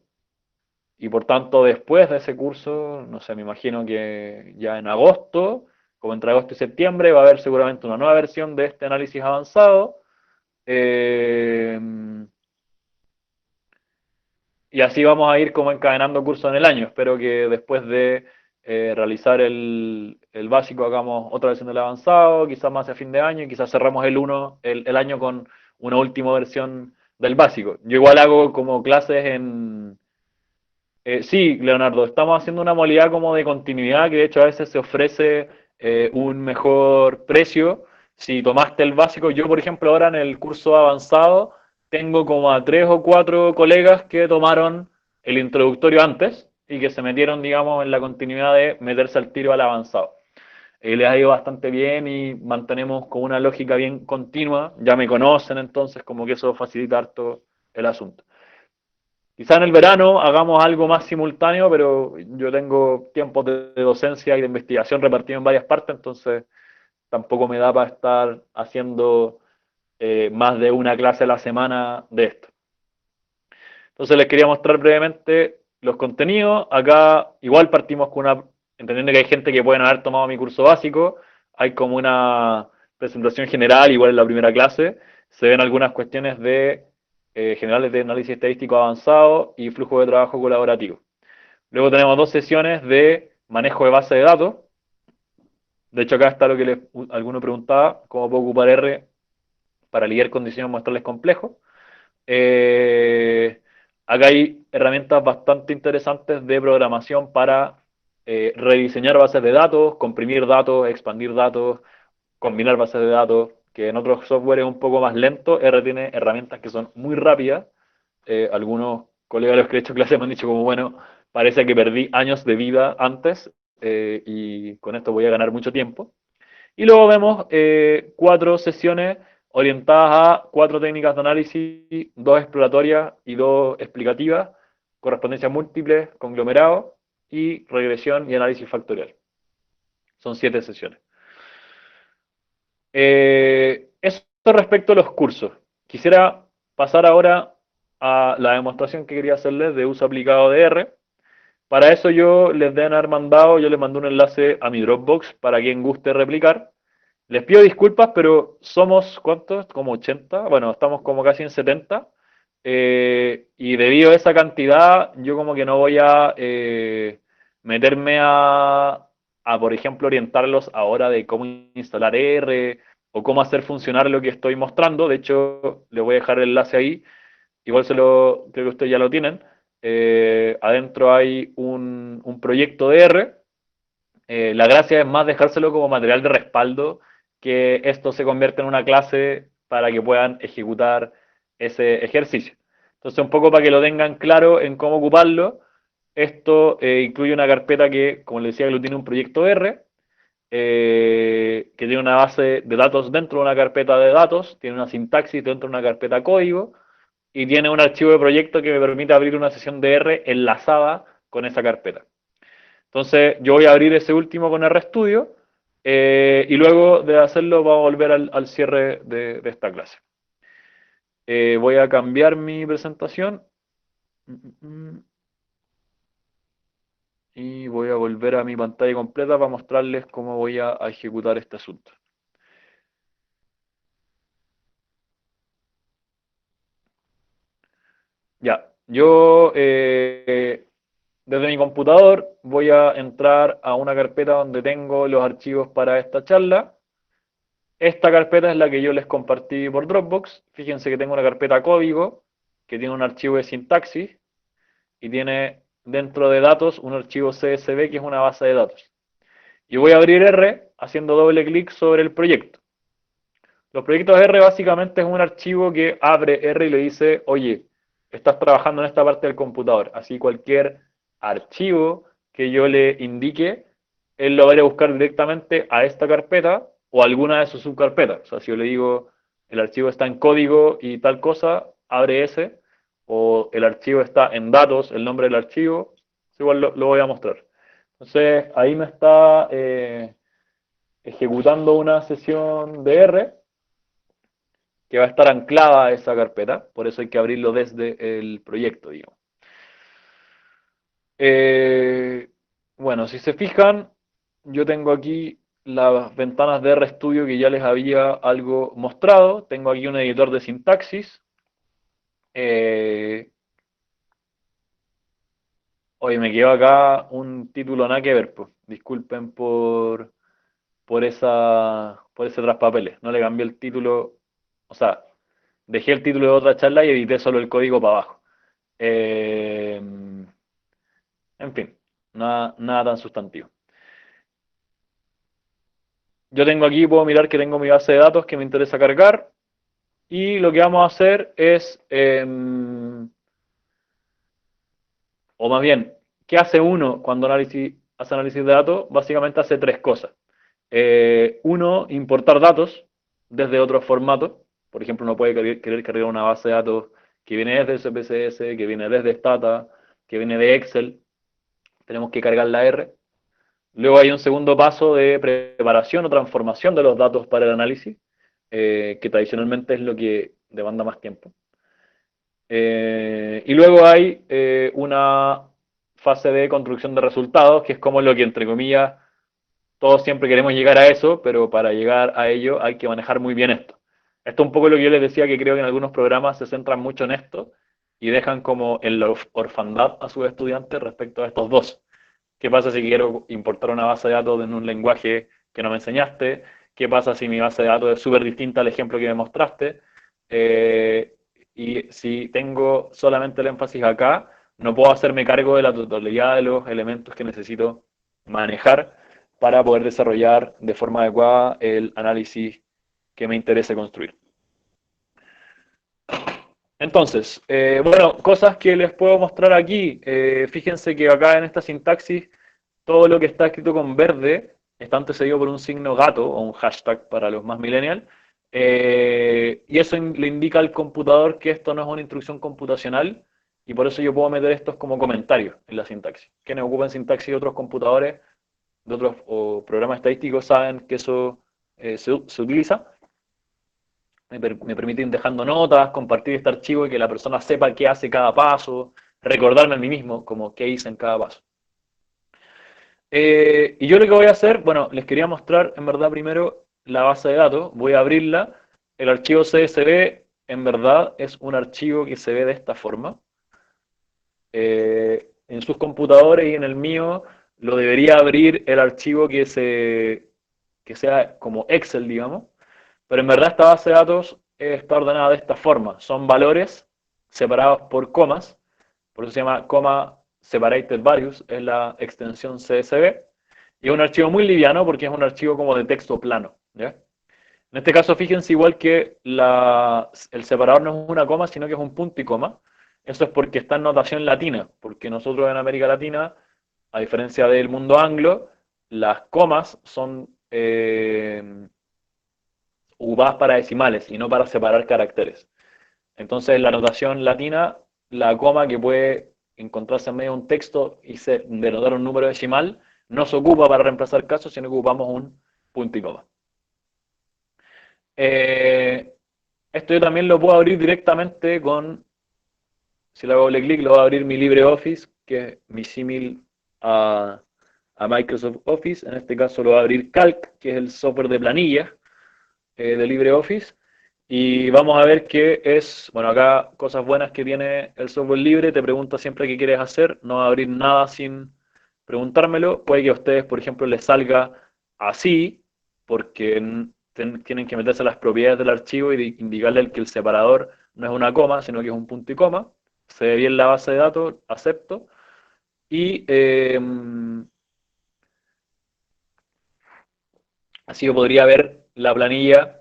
y por tanto después de ese curso, no sé, me imagino que ya en agosto, como entre agosto y septiembre, va a haber seguramente una nueva versión de este análisis avanzado. Eh, y así vamos a ir como encadenando cursos en el año. Espero que después de realizar el básico hagamos otra versión del avanzado, quizás más a fin de año, y quizás cerramos el año con una última versión del básico. Yo igual hago como clases sí, Leonardo, estamos haciendo una modalidad como de continuidad que de hecho a veces se ofrece un mejor precio. Si tomaste el básico, yo por ejemplo ahora en el curso avanzado tengo como a 3 o 4 colegas que tomaron el introductorio antes y que se metieron, digamos, en la continuidad de meterse al tiro al avanzado. Les ha ido bastante bien y mantenemos con una lógica bien continua. Ya me conocen entonces, como que eso facilita harto el asunto. Quizá en el verano hagamos algo más simultáneo, pero yo tengo tiempos de docencia y de investigación repartidos en varias partes, entonces tampoco me da para estar haciendo más de una clase a la semana de esto. Entonces les quería mostrar brevemente los contenidos. Acá igual partimos con entendiendo que hay gente que pueden haber tomado mi curso básico, hay como una presentación general, igual en la primera clase, se ven algunas cuestiones generales de análisis estadístico avanzado y flujo de trabajo colaborativo. Luego tenemos 2 sesiones de manejo de base de datos. De hecho, acá está lo que alguno preguntaba, cómo puedo ocupar R para lidiar con diseños muestrales complejos. Eh, Acá hay herramientas bastante interesantes de programación para rediseñar bases de datos, comprimir datos, expandir datos, combinar bases de datos, que en otros software es un poco más lento. R tiene herramientas que son muy rápidas. Algunos colegas a los que he hecho clase me han dicho como, bueno, parece que perdí años de vida antes y con esto voy a ganar mucho tiempo. Y luego vemos 4 sesiones orientadas a 4 técnicas de análisis, 2 exploratorias y 2 explicativas, correspondencia múltiple, conglomerado y regresión y análisis factorial. Son 7 sesiones. Eso respecto a los cursos. Quisiera pasar ahora a la demostración que quería hacerles de uso aplicado de R. Para eso yo les deben haber mandado, yo les mandé un enlace a mi Dropbox para quien guste replicar. Les pido disculpas, pero somos, ¿cuántos? Como 80. Bueno, estamos como casi en 70. Y debido a esa cantidad, yo como que no voy a meterme por ejemplo, orientarlos ahora de cómo instalar R o cómo hacer funcionar lo que estoy mostrando. De hecho, les voy a dejar el enlace ahí. Igual creo que ustedes ya lo tienen. Adentro hay un proyecto de R. La gracia es más dejárselo como material de respaldo, que esto se convierte en una clase para que puedan ejecutar ese ejercicio. Entonces, un poco para que lo tengan claro en cómo ocuparlo, esto incluye una carpeta que, como les decía, que lo tiene un proyecto R, que tiene una base de datos dentro de una carpeta de datos, tiene una sintaxis dentro de una carpeta código, y tiene un archivo de proyecto que me permite abrir una sesión de R enlazada con esa carpeta. Entonces yo voy a abrir ese último con RStudio y luego de hacerlo vamos a volver al cierre de esta clase. Voy a cambiar mi presentación y voy a volver a mi pantalla completa para mostrarles cómo voy a ejecutar este asunto. Ya, yo desde mi computador voy a entrar a una carpeta donde tengo los archivos para esta charla. Esta carpeta es la que yo les compartí por Dropbox. Fíjense que tengo una carpeta código que tiene un archivo de sintaxis y tiene dentro de datos un archivo CSV que es una base de datos. Y voy a abrir R haciendo doble clic sobre el proyecto. Los proyectos R básicamente es un archivo que abre R y le dice, oye, estás trabajando en esta parte del computador. Así cualquier archivo que yo le indique, él lo va a ir a buscar directamente a esta carpeta o alguna de sus subcarpetas. O sea, si yo le digo, el archivo está en código y tal cosa, abre ese. O el archivo está en datos, el nombre del archivo, igual lo voy a mostrar. Entonces, ahí me está ejecutando una sesión de R que va a estar anclada a esa carpeta, por eso hay que abrirlo desde el proyecto, digamos. Eh, bueno, si se fijan, yo tengo aquí las ventanas de RStudio que ya les había algo mostrado. Tengo aquí un editor de sintaxis. Hoy me quedó acá un título nada que ver, pues. Disculpen por ese traspapeles. No le cambié el título, o sea, dejé el título de otra charla y edité solo el código para abajo. Eh, en fin, nada tan sustantivo. Yo tengo aquí, puedo mirar que tengo mi base de datos que me interesa cargar. Y lo que vamos a hacer es, o más bien, ¿qué hace uno cuando hace análisis de datos? Básicamente hace 3 cosas. Uno, importar datos desde otros formatos. Por ejemplo, uno puede querer cargar una base de datos que viene desde SPSS, que viene desde Stata, que viene de Excel. Tenemos que cargar la R. Luego hay un segundo paso de preparación o transformación de los datos para el análisis, que tradicionalmente es lo que demanda más tiempo. Y luego hay una fase de construcción de resultados, que es como lo que, entre comillas, todos siempre queremos llegar a eso, pero para llegar a ello hay que manejar muy bien esto. Esto es un poco lo que yo les decía, que creo que en algunos programas se centran mucho en esto y dejan como en la orfandad a sus estudiantes respecto a estos dos. ¿Qué pasa si quiero importar una base de datos en un lenguaje que no me enseñaste? ¿Qué pasa si mi base de datos es súper distinta al ejemplo que me mostraste? Y si tengo solamente el énfasis acá, no puedo hacerme cargo de la totalidad de los elementos que necesito manejar para poder desarrollar de forma adecuada el análisis que me interese construir. Entonces, bueno, cosas que les puedo mostrar aquí. Fíjense que acá en esta sintaxis, todo lo que está escrito con verde está antecedido por un signo gato o un hashtag para los más millennials. Y eso le indica al computador que esto no es una instrucción computacional y por eso yo puedo meter estos como comentarios en la sintaxis. Quienes ocupan sintaxis de otros computadores, de otros o programas estadísticos, saben que eso se utiliza. Me permite ir dejando notas, compartir este archivo y que la persona sepa qué hace cada paso, recordarme a mí mismo como qué hice en cada paso. Y yo lo que voy a hacer, bueno, les quería mostrar en verdad primero la base de datos, voy a abrirla, el archivo CSV en verdad es un archivo que se ve de esta forma. En sus computadores y en el mío lo debería abrir el archivo que sea como Excel, digamos. Pero en verdad esta base de datos está ordenada de esta forma. Son valores separados por comas. Por eso se llama coma separated values. Es la extensión CSV. Y es un archivo muy liviano porque es un archivo como de texto plano. ¿Ya? En este caso, fíjense igual que el separador no es una coma, sino que es un punto y coma. Eso es porque está en notación latina. Porque nosotros en América Latina, a diferencia del mundo anglo, las comas son ocupadas para decimales y no para separar caracteres. Entonces, en la notación latina, la coma que puede encontrarse en medio de un texto y denotar un número decimal, no se ocupa para reemplazar casos, sino que ocupamos un punto y coma. Esto yo también lo puedo abrir directamente con, si le hago doble clic, lo va a abrir mi LibreOffice, que es mi símil a Microsoft Office. En este caso lo va a abrir Calc, que es el software de planillas de LibreOffice. Y vamos a ver qué es, bueno, acá cosas buenas que tiene el software libre, te pregunta siempre qué quieres hacer, no va a abrir nada sin preguntármelo. Puede que a ustedes, por ejemplo, les salga así, porque tienen que meterse a las propiedades del archivo y indicarle que el separador no es una coma, sino que es un punto y coma. Se ve bien la base de datos, acepto. Y así yo podría ver la planilla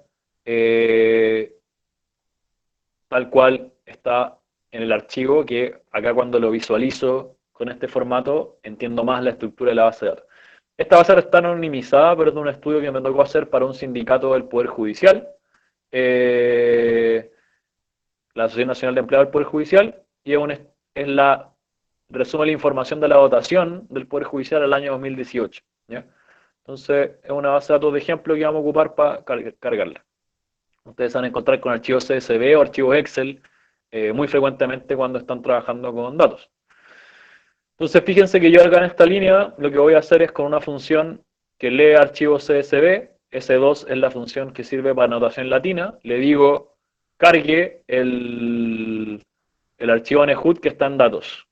tal cual está en el archivo, que acá cuando lo visualizo con este formato entiendo más la estructura de la base de datos. Esta base de datos está anonimizada, pero es de un estudio que me tocó hacer para un sindicato del Poder Judicial, la Asociación Nacional de Empleados del Poder Judicial, y resume la información de la votación del Poder Judicial al año 2018. ¿Ya? Entonces, es una base de datos de ejemplo que vamos a ocupar para cargarla. Ustedes van a encontrar con archivos CSV o archivos Excel muy frecuentemente cuando están trabajando con datos. Entonces, fíjense que yo acá en esta línea lo que voy a hacer es con una función que lee archivos CSV, S2 es la función que sirve para notación latina, le digo cargue el archivo ANEHUD que está en datos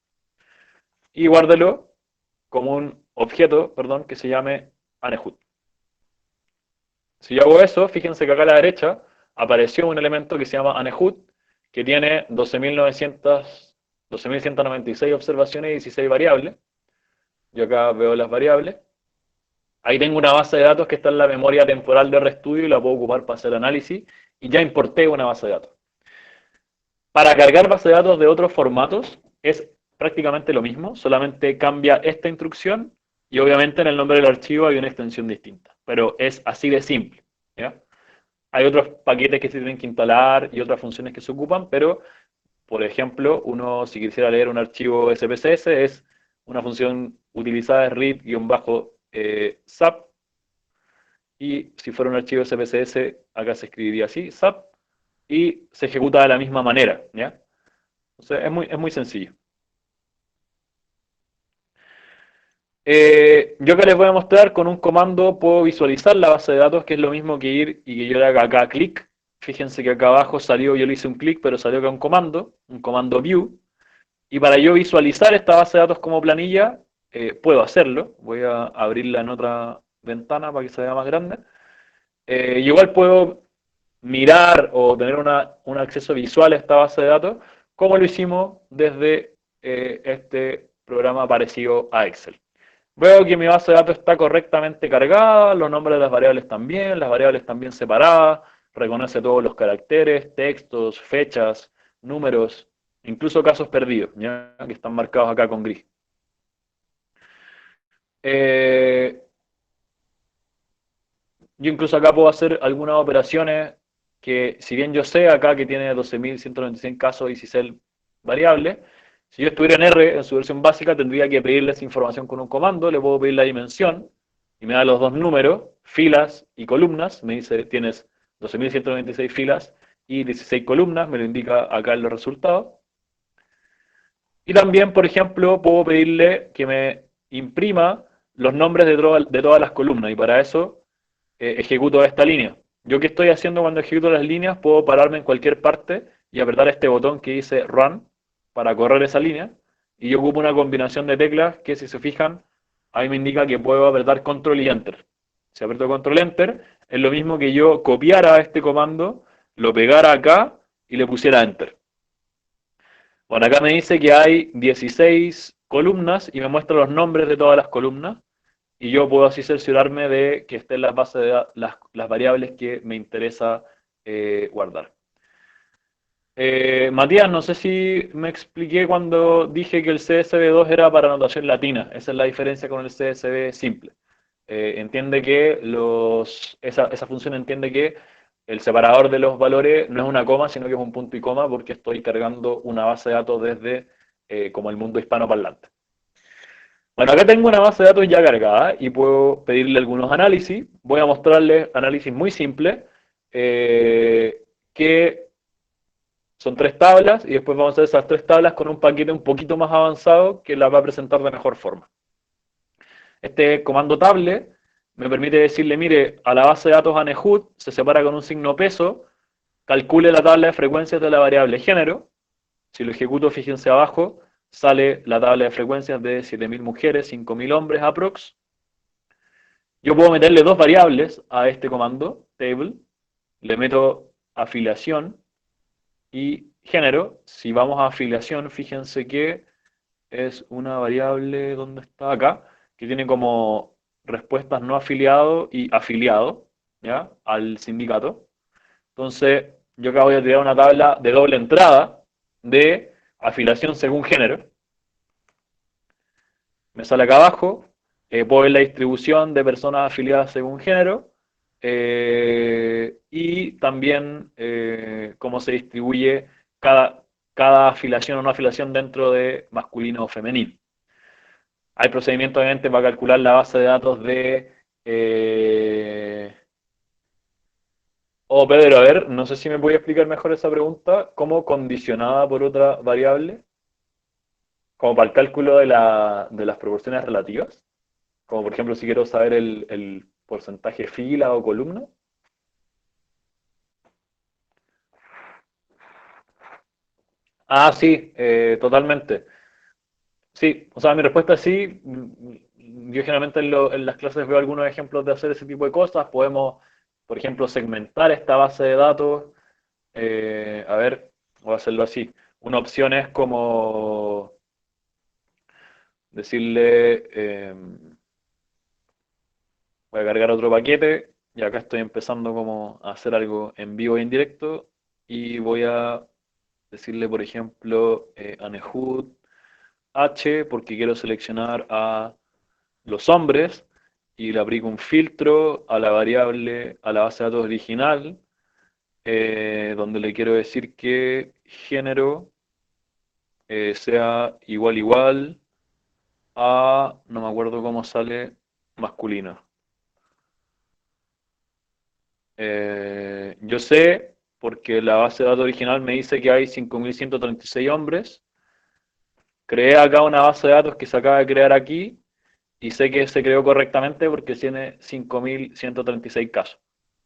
y guárdelo como un objeto, perdón, que se llame ANEHUD. Si yo hago eso, fíjense que acá a la derecha apareció un elemento que se llama ANEHUD, que tiene 12.196 observaciones y 16 variables. Yo acá veo las variables. Ahí tengo una base de datos que está en la memoria temporal de RStudio y la puedo ocupar para hacer análisis. Y ya importé una base de datos. Para cargar base de datos de otros formatos es prácticamente lo mismo, solamente cambia esta instrucción y obviamente en el nombre del archivo hay una extensión distinta. Pero es así de simple. ¿Ya? Hay otros paquetes que se tienen que instalar y otras funciones que se ocupan, pero, por ejemplo, uno si quisiera leer un archivo SPSS es una función utilizada es read-sap, y si fuera un archivo SPSS, acá se escribiría así, sap, y se ejecuta de la misma manera, ¿ya? Entonces es muy sencillo. Yo acá les voy a mostrar con un comando puedo visualizar la base de datos, que es lo mismo que ir y que yo le haga acá clic. Fíjense que acá abajo salió, yo le hice un clic, pero salió acá un comando view. Y para yo visualizar esta base de datos como planilla, puedo hacerlo. Voy a abrirla en otra ventana para que se vea más grande. Igual puedo mirar o tener un acceso visual a esta base de datos, como lo hicimos desde este programa parecido a Excel. Veo que mi base de datos está correctamente cargada, los nombres de las variables también separadas, reconoce todos los caracteres, textos, fechas, números, incluso casos perdidos, ¿ya? Que están marcados acá con gris. Eh, yo incluso acá puedo hacer algunas operaciones que, si bien yo sé acá que tiene 12.196 casos y 16 variables, si yo estuviera en R en su versión básica, tendría que pedirle esa información con un comando, le puedo pedir la dimensión y me da los dos números, filas y columnas, me dice tienes 12.196 filas y 16 columnas, me lo indica acá en los resultados. Y también, por ejemplo, puedo pedirle que me imprima los nombres de todas las columnas y para eso ejecuto esta línea. Yo qué estoy haciendo cuando ejecuto las líneas, puedo pararme en cualquier parte y apretar este botón que dice Run para correr esa línea. Y yo ocupo una combinación de teclas que, si se fijan, ahí me indica que puedo apretar Control y Enter. Si aprieto Control Enter, es lo mismo que yo copiara este comando, lo pegara acá y le pusiera Enter. Bueno, acá me dice que hay 16 columnas y me muestra los nombres de todas las columnas y yo puedo así cerciorarme de que estén las bases de las variables que me interesa guardar. Matías, no sé si me expliqué cuando dije que el CSV2 era para notación latina. Esa es la diferencia con el CSV simple. Entiende que esa función entiende que el separador de los valores no es una coma, sino que es un punto y coma porque estoy cargando una base de datos desde como el mundo hispanoparlante. Bueno, acá tengo una base de datos ya cargada y puedo pedirle algunos análisis. Voy a mostrarles análisis muy simples, que son tres tablas y después vamos a hacer esas tres tablas con un paquete un poquito más avanzado que las va a presentar de mejor forma. Este comando table me permite decirle, mire, a la base de datos ANEHUD se separa con un signo peso, calcule la tabla de frecuencias de la variable género. Si lo ejecuto, fíjense abajo, sale la tabla de frecuencias de 7.000 mujeres, 5.000 hombres aprox. Yo puedo meterle dos variables a este comando, table, le meto afiliación y género. Si vamos a afiliación, fíjense que es una variable, ¿dónde está? Acá, que tiene como respuestas no afiliado y afiliado, ¿ya? Al sindicato. Entonces, yo acá voy a tirar una tabla de doble entrada de afiliación según género. Me sale acá abajo, puedo ver la distribución de personas afiliadas según género y también cómo se distribuye cada afiliación o no afiliación dentro de masculino o femenino. Hay procedimientos obviamente para calcular la base de datos de... Pedro, a ver, no sé si me voy a explicar mejor esa pregunta, ¿cómo condicionada por otra variable? Como para el cálculo de las proporciones relativas. Como por ejemplo si quiero saber el porcentaje fila o columna. Ah, sí, totalmente. Sí, o sea, mi respuesta es sí. Yo generalmente en las clases veo algunos ejemplos de hacer ese tipo de cosas. Podemos, por ejemplo, segmentar esta base de datos. A ver, voy a hacerlo así. Una opción es como decirle, voy a cargar otro paquete y acá estoy empezando como a hacer algo en vivo e indirecto y voy a decirle, por ejemplo, Anehud H porque quiero seleccionar a los hombres y le aplico un filtro a la variable, a la base de datos original, donde le quiero decir que género sea igual a, no me acuerdo cómo sale, masculino. Yo sé, porque la base de datos original me dice que hay 5.136 hombres. Creé acá una base de datos que se acaba de crear aquí y sé que se creó correctamente porque tiene 5.136 casos.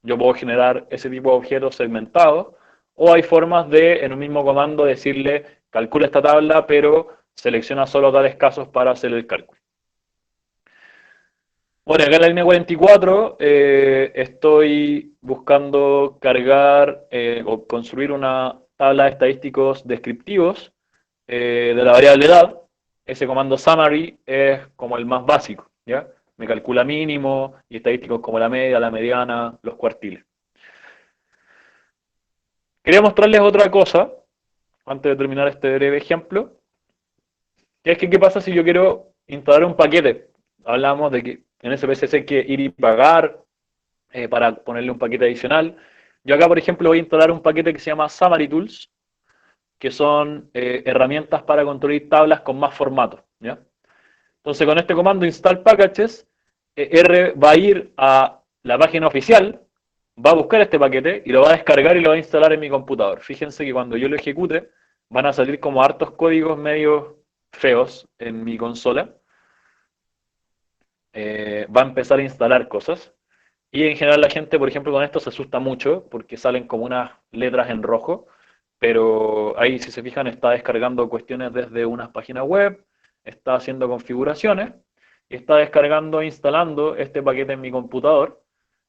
Yo puedo generar ese tipo de objetos segmentados o hay formas de, en un mismo comando, decirle calcula esta tabla, pero selecciona solo tales casos para hacer el cálculo. Bueno, acá en la línea 44 estoy buscando cargar o construir una tabla de estadísticos descriptivos de la variable edad. Ese comando summary es como el más básico. ¿ya? Me calcula mínimo y estadísticos como la media, la mediana, los cuartiles. Quería mostrarles otra cosa, antes de terminar este breve ejemplo, que es que qué pasa si yo quiero instalar un paquete. Hablamos de que en SPSS hay que ir y pagar para ponerle un paquete adicional. Yo acá, por ejemplo, voy a instalar un paquete que se llama Summary Tools, que son herramientas para construir tablas con más formatos, ¿ya? Entonces, con este comando install packages, R va a ir a la página oficial, va a buscar este paquete y lo va a descargar y lo va a instalar en mi computador. Fíjense que cuando yo lo ejecute, van a salir como hartos códigos medio feos en mi consola. Va a empezar a instalar cosas. Y en general la gente, por ejemplo, con esto se asusta mucho porque salen como unas letras en rojo, pero ahí si se fijan está descargando cuestiones desde unas páginas web, está haciendo configuraciones y está descargando e instalando este paquete en mi computador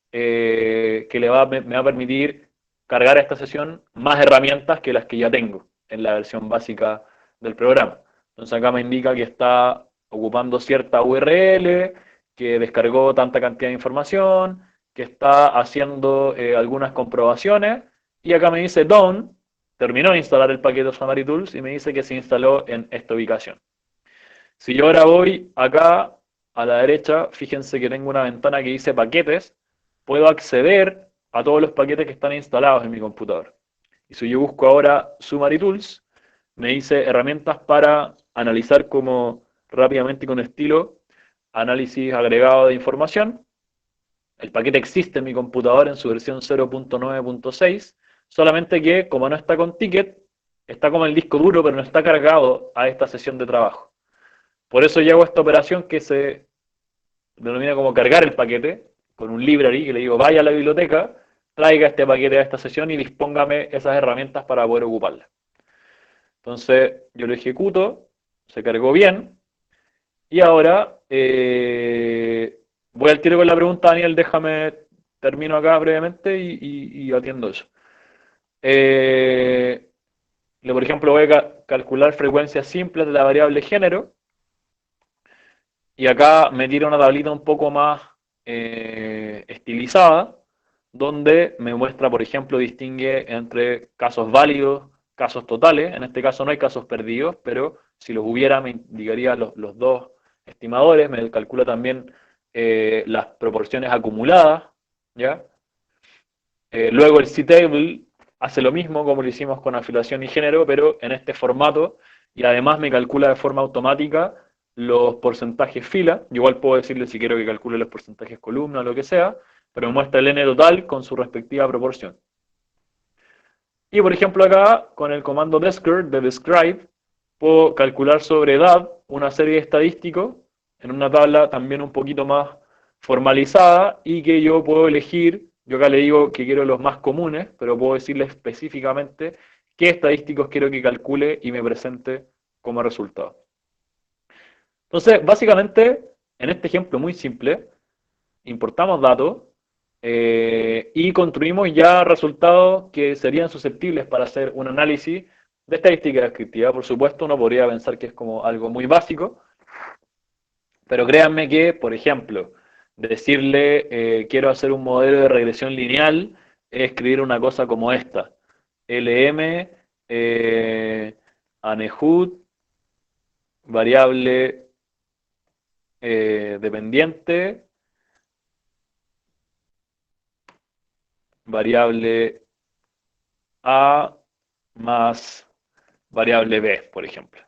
que me va a permitir cargar a esta sesión más herramientas que las que ya tengo en la versión básica del programa. Entonces acá me indica que está ocupando cierta URL, que descargó tanta cantidad de información, que está haciendo algunas comprobaciones, y acá me dice done, terminó de instalar el paquete Summary Tools y me dice que se instaló en esta ubicación. Si yo ahora voy acá a la derecha, fíjense que tengo una ventana que dice paquetes, puedo acceder a todos los paquetes que están instalados en mi computador. Y si yo busco ahora Summary Tools, me dice herramientas para analizar como rápidamente y con estilo análisis agregado de información. El paquete existe en mi computador en su versión 0.9.6, solamente que como no está con ticket, está como el disco duro, pero no está cargado a esta sesión de trabajo. Por eso yo hago esta operación que se denomina como cargar el paquete con un library que le digo vaya a la biblioteca, traiga este paquete a esta sesión y dispóngame esas herramientas para poder ocuparla. Entonces yo lo ejecuto, se cargó bien y ahora voy al tiro con la pregunta, Daniel, déjame, termino acá brevemente y atiendo eso. Por ejemplo, voy a calcular frecuencias simples de la variable género. Y acá me tira una tablita un poco más estilizada, donde me muestra, por ejemplo, distingue entre casos válidos, casos totales. En este caso no hay casos perdidos, pero si los hubiera me indicaría los dos estimadores. Me calcula también las proporciones acumuladas, ¿ya? Luego el C-Table hace lo mismo como lo hicimos con afiliación y género, pero en este formato, y además me calcula de forma automática los porcentajes fila. Yo igual puedo decirle si quiero que calcule los porcentajes columna o lo que sea, pero me muestra el n total con su respectiva proporción. Y por ejemplo acá, con el comando deskr de describe, puedo calcular sobre edad una serie de estadísticos en una tabla también un poquito más formalizada y que yo puedo elegir. Yo acá le digo que quiero los más comunes, pero puedo decirle específicamente qué estadísticos quiero que calcule y me presente como resultado. Entonces, básicamente, en este ejemplo muy simple, importamos datos y construimos ya resultados que serían susceptibles para hacer un análisis de estadística descriptiva. Por supuesto, uno podría pensar que es como algo muy básico, pero créanme que, por ejemplo, decirle quiero hacer un modelo de regresión lineal es escribir una cosa como esta. LM, Anehud, variable dependiente, variable A más variable B, por ejemplo.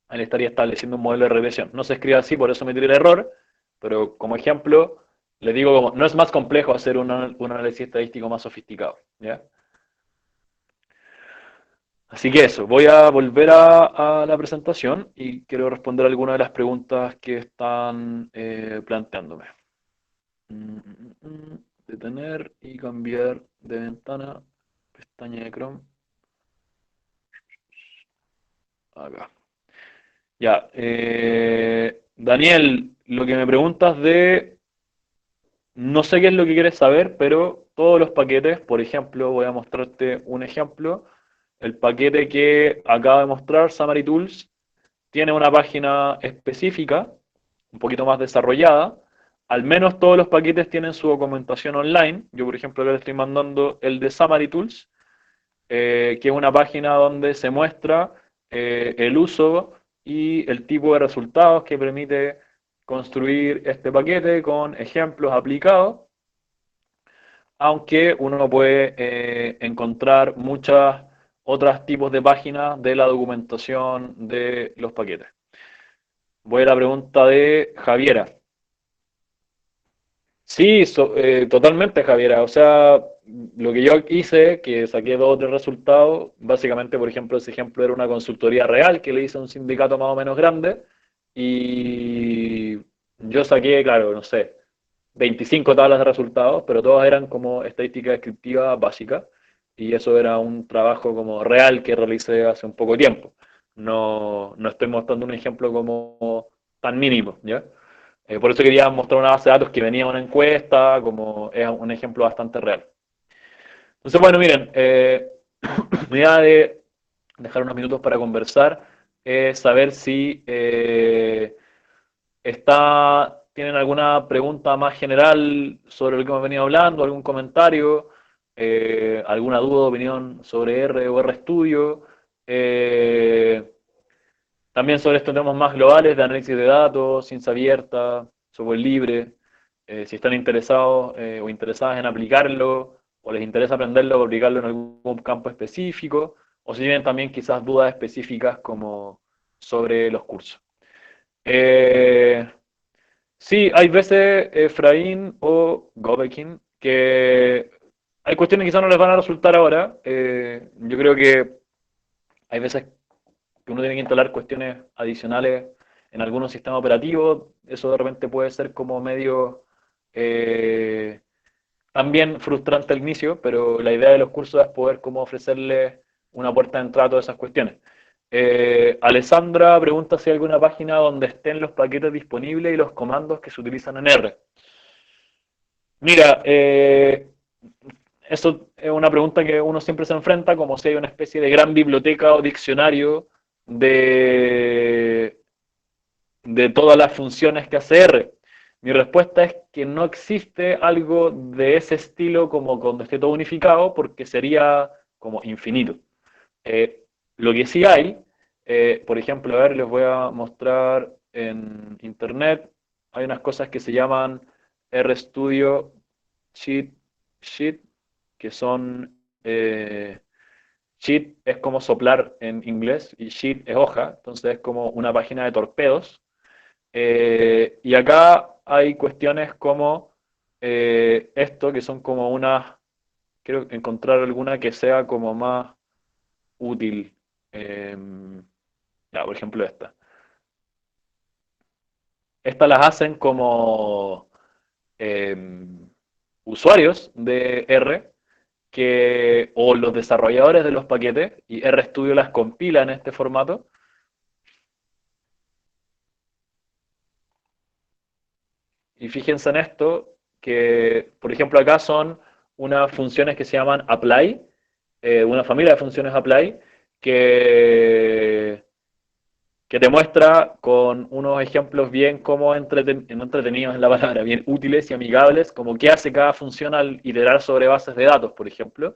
Ahí estaría estableciendo un modelo de regresión. No se escribe así, por eso me tiré el error, pero como ejemplo, les digo como no es más complejo hacer un análisis estadístico más sofisticado. ¿Ya? Así que eso, voy a volver a la presentación y quiero responder algunas de las preguntas que están planteándome. Detener y cambiar de ventana, pestaña de Chrome, acá. Ya, Daniel, lo que me preguntas de, no sé qué es lo que quieres saber, pero todos los paquetes, por ejemplo, voy a mostrarte un ejemplo. El paquete que acabo de mostrar, Summary Tools, tiene una página específica un poquito más desarrollada, al menos todos los paquetes tienen su documentación online. Yo, por ejemplo, le estoy mandando el de Summary Tools, que es una página donde se muestra el uso y el tipo de resultados que permite construir este paquete con ejemplos aplicados, aunque uno puede encontrar muchas otros tipos de páginas de la documentación de los paquetes. Voy a la pregunta de Javiera. Sí, totalmente, Javiera. O sea, lo que yo hice, que saqué dos o tres resultados, básicamente, por ejemplo, ese ejemplo era una consultoría real que le hice a un sindicato más o menos grande, y yo saqué, claro, no sé, 25 tablas de resultados, pero todas eran como estadística descriptiva básica, y eso era un trabajo como real que realicé hace un poco tiempo. No, no estoy mostrando un ejemplo como tan mínimo, ¿ya? Por eso quería mostrar una base de datos que venía una encuesta, como es un ejemplo bastante real. Entonces, bueno, miren, mi idea de dejar unos minutos para conversar es saber si tienen alguna pregunta más general sobre lo que hemos venido hablando, algún comentario, alguna duda o opinión sobre R o RStudio. Eh, También sobre estos temas más globales de análisis de datos, ciencia abierta, software libre, si están interesados o interesadas en aplicarlo, o les interesa aprenderlo o aplicarlo en algún campo específico, o si tienen también quizás dudas específicas como sobre los cursos. Eh, sí, hay veces, Efraín o Gobekin, que hay cuestiones que quizás no les van a resultar ahora. Yo creo que hay veces que uno tiene que instalar cuestiones adicionales en algunos sistemas operativos. Eso de repente puede ser como medio eh, también frustrante al inicio, pero la idea de los cursos es poder como ofrecerles una puerta de entrada a todas esas cuestiones. Alessandra pregunta si hay alguna página donde estén los paquetes disponibles y los comandos que se utilizan en R. Mira, eso es una pregunta que uno siempre se enfrenta, como si hay una especie de gran biblioteca o diccionario de, de todas las funciones que hace R. Mi respuesta es que no existe algo de ese estilo como cuando esté todo unificado, porque sería como infinito. Lo que sí hay, por ejemplo, a ver, les voy a mostrar en internet, hay unas cosas que se llaman RStudio Sheet, que son, sheet es como soplar en inglés y sheet es hoja, entonces es como una página de torpedos. Y acá hay cuestiones como esto, que son como unas, quiero encontrar alguna que sea como más útil. Eh, ya, por ejemplo esta. Estas las hacen como eh, usuarios de R, o los desarrolladores de los paquetes, y RStudio las compila en este formato. Y fíjense en esto, que por ejemplo acá son unas funciones que se llaman apply, una familia de funciones apply, que, que te muestra con unos ejemplos bien como no entretenidos en la palabra, bien útiles y amigables, como qué hace cada función al iterar sobre bases de datos, por ejemplo.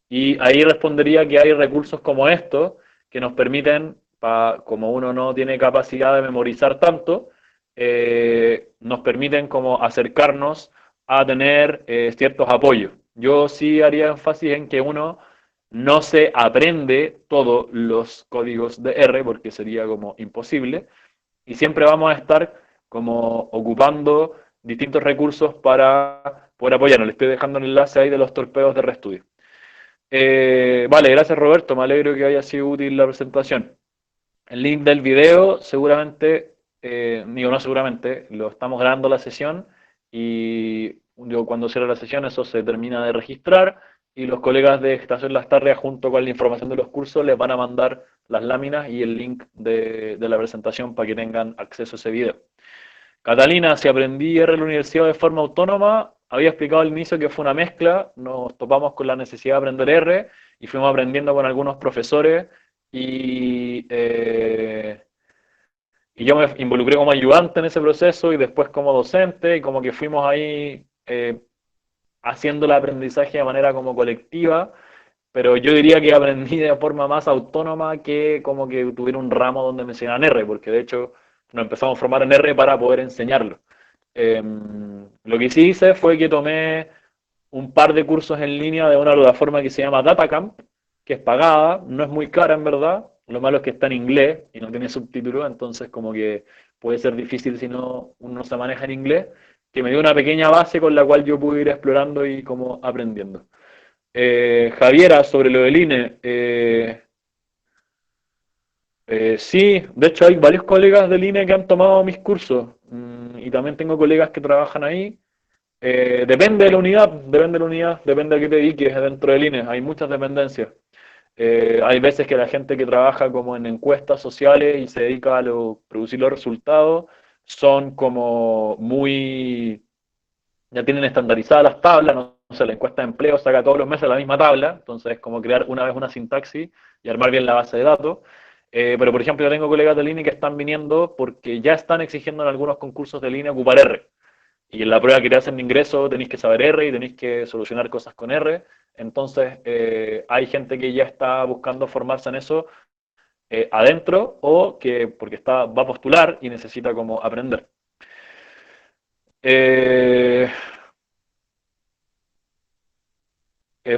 Y ahí respondería que hay recursos como estos que nos permiten, como uno no tiene capacidad de memorizar tanto, nos permiten como acercarnos a tener ciertos apoyos. Yo sí haría énfasis en que uno no se aprende todos los códigos de R, porque sería como imposible, y siempre vamos a estar como ocupando distintos recursos para poder apoyarnos. Le estoy dejando el enlace ahí de los torpedos de RStudio. Vale, gracias Roberto, me alegro que haya sido útil la presentación. El link del video, seguramente, digo no seguramente, lo estamos grabando la sesión, y yo, cuando cierre la sesión eso se termina de registrar, y los colegas de Estación Las Tarrias junto con la información de los cursos les van a mandar las láminas y el link de la presentación para que tengan acceso a ese video. Catalina, si aprendí R en la universidad de forma autónoma, había explicado al inicio que fue una mezcla, nos topamos con la necesidad de aprender R y fuimos aprendiendo con algunos profesores, y, y yo me involucré como ayudante en ese proceso y después como docente y como que fuimos ahí haciendo el aprendizaje de manera como colectiva, pero yo diría que aprendí de forma más autónoma que como que tuviera un ramo donde me enseñaran R, porque de hecho nos empezamos a formar en R para poder enseñarlo. Lo que sí hice fue que tomé un par de cursos en línea de una plataforma que se llama DataCamp, que es pagada, no es muy cara en verdad, lo malo es que está en inglés y no tiene subtítulos, entonces como que puede ser difícil si no uno se maneja en inglés, que me dio una pequeña base con la cual yo pude ir explorando y como aprendiendo. Javiera, sobre lo del INE, sí, de hecho hay varios colegas del INE que han tomado mis cursos y también tengo colegas que trabajan ahí. Depende de la unidad, depende a qué te dediques dentro del INE, hay muchas dependencias. Hay veces que la gente que trabaja como en encuestas sociales y se dedica a producir los resultados son como muy, ya tienen estandarizadas las tablas, no sé, la encuesta de empleo saca todos los meses la misma tabla, entonces es como crear una vez una sintaxis y armar bien la base de datos. Pero por ejemplo yo tengo colegas de línea que están viniendo porque ya están exigiendo en algunos concursos de línea ocupar R. Y en la prueba que te hacen de ingreso tenéis que saber R y tenéis que solucionar cosas con R. Entonces, hay gente que ya está buscando formarse en eso adentro o que porque va a postular y necesita como aprender. Eh,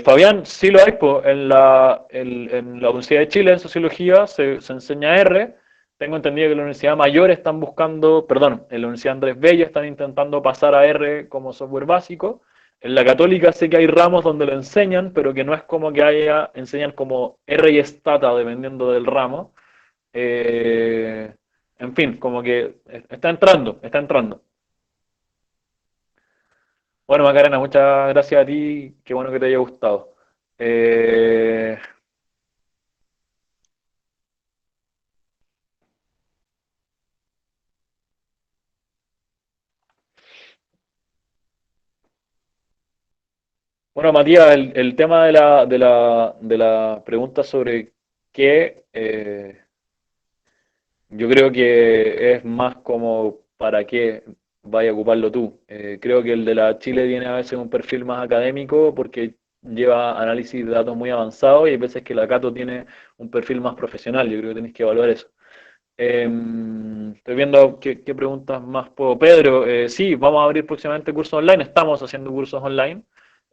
Fabián, sí lo hay, po. En la Universidad de Chile, en Sociología, se enseña R. Tengo entendido que en la Universidad Mayor están buscando, perdón, en la Universidad Andrés Bello están intentando pasar a R como software básico. En la Católica sé que hay ramos donde lo enseñan, pero que no es como que enseñan como R y Stata, dependiendo del ramo. Eh, en fin, como que está entrando, está entrando. Bueno, Macarena, muchas gracias a ti, qué bueno que te haya gustado. Eh, Bueno, Matías, el tema de la pregunta sobre qué, yo creo que es más como para qué vaya a ocuparlo tú. Creo que el de la Chile tiene a veces un perfil más académico porque lleva análisis de datos muy avanzados y hay veces que la Cato tiene un perfil más profesional. Yo creo que tenéis que evaluar eso. Estoy viendo qué preguntas más puedo. Pedro, sí, vamos a abrir próximamente cursos online. Estamos haciendo cursos online.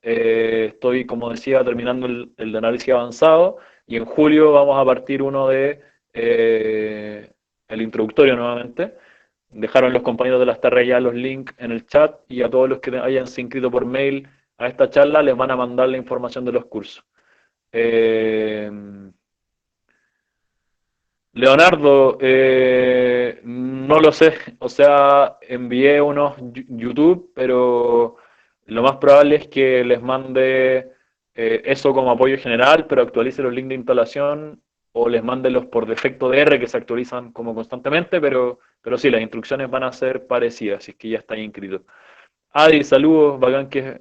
Estoy, como decía, terminando el de análisis avanzado y en julio vamos a partir uno de el introductorio nuevamente. Dejaron los compañeros de las tareas ya los links en el chat y a todos los que hayan se inscrito por mail a esta charla les van a mandar la información de los cursos. Eh, Leonardo, no lo sé, o sea, envié unos YouTube, pero lo más probable es que les mande eso como apoyo general, pero actualice los links de instalación o les mande los por defecto de R que se actualizan como constantemente, pero sí, las instrucciones van a ser parecidas, si es que ya está inscrito. Adi, saludos, bacán que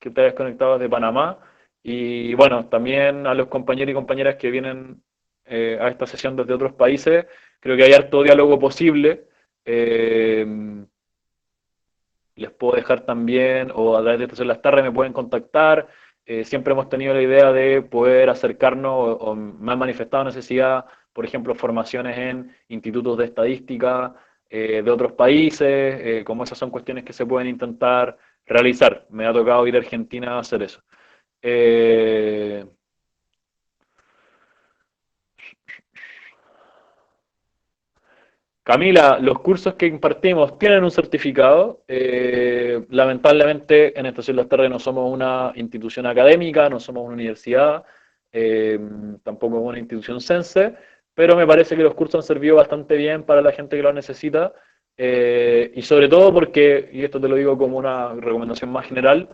te hayas conectado desde Panamá. Y bueno, también a los compañeros y compañeras que vienen a esta sesión desde otros países, creo que hay harto diálogo posible. Eh, Les puedo dejar también, o a través de Estación Las Tardes me pueden contactar. Siempre hemos tenido la idea de poder acercarnos, o me han manifestado necesidad, por ejemplo, formaciones en institutos de estadística de otros países, como esas son cuestiones que se pueden intentar realizar. Me ha tocado ir a Argentina a hacer eso. Eh, Camila, los cursos que impartimos tienen un certificado. Lamentablemente en Estación Las Terras no somos una institución académica, no somos una universidad, eh, tampoco una institución cense, pero me parece que los cursos han servido bastante bien para la gente que lo necesita. Y sobre todo porque, y esto te lo digo como una recomendación más general,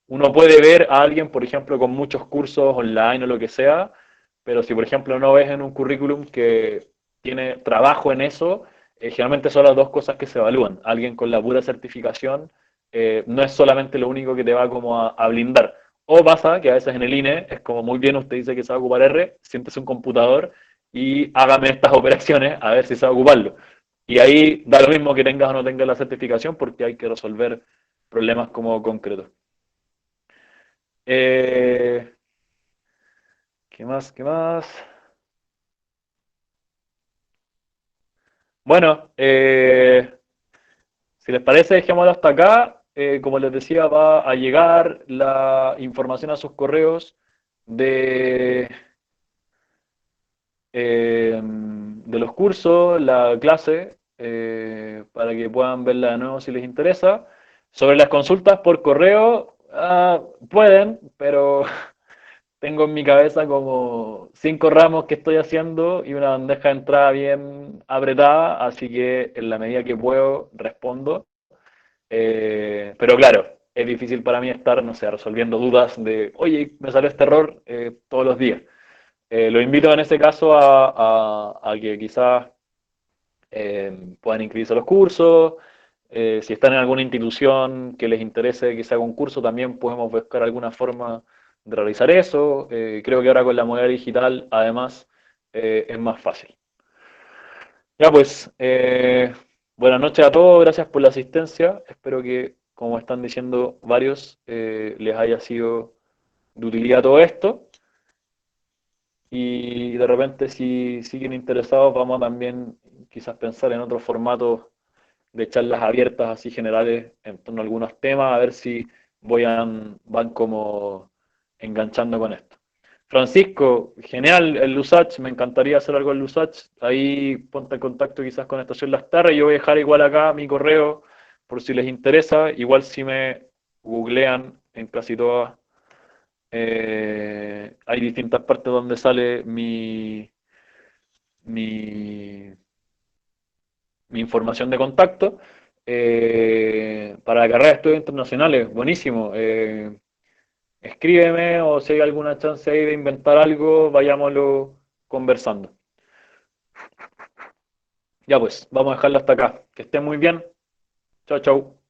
uno puede ver a alguien, por ejemplo, con muchos cursos online o lo que sea, pero si por ejemplo no ves en un currículum que tiene trabajo en eso, generalmente son las dos cosas que se evalúan. Alguien con la pura certificación no es solamente lo único que te va como a blindar. O pasa que a veces en el INE es como muy bien usted dice que sabe ocupar R, siéntese un computador y hágame estas operaciones a ver si sabe ocuparlo. Y ahí da lo mismo que tengas o no tengas la certificación porque hay que resolver problemas como concretos. Eh, ¿Qué más? ¿Qué más? Bueno, si les parece, dejémoslo hasta acá. Como les decía, va a llegar la información a sus correos de, de los cursos, la clase, para que puedan verla de nuevo si les interesa. Sobre las consultas por correo, pueden, pero tengo en mi cabeza como 5 ramos que estoy haciendo y una bandeja de entrada bien apretada, así que en la medida que puedo respondo. Pero claro, es difícil para mí estar, no sé, resolviendo dudas de, oye, me salió este error todos los días. Lo invito en ese caso a que quizás puedan inscribirse a los cursos. Si están en alguna institución que les interese que se haga un curso, también podemos buscar alguna forma de realizar eso. Creo que ahora con la modalidad digital, además, es más fácil. Ya pues, buenas noches a todos, gracias por la asistencia. Espero que, como están diciendo varios, les haya sido de utilidad todo esto. Y de repente, si siguen interesados, vamos a también quizás pensar en otros formatos de charlas abiertas así generales en torno a algunos temas, a ver si van como enganchando con esto. Francisco, genial el Lusach, me encantaría hacer algo en Lusach. Ahí ponte en contacto quizás con Estación Las Tarres. Yo voy a dejar igual acá mi correo por si les interesa. Igual si me googlean en casi todas, hay distintas partes donde sale mi, mi información de contacto. Para la carrera de estudios internacionales, buenísimo. Escríbeme o si hay alguna chance ahí de inventar algo, vayámoslo conversando. Ya pues, vamos a dejarlo hasta acá. Que estén muy bien. Chao, chao.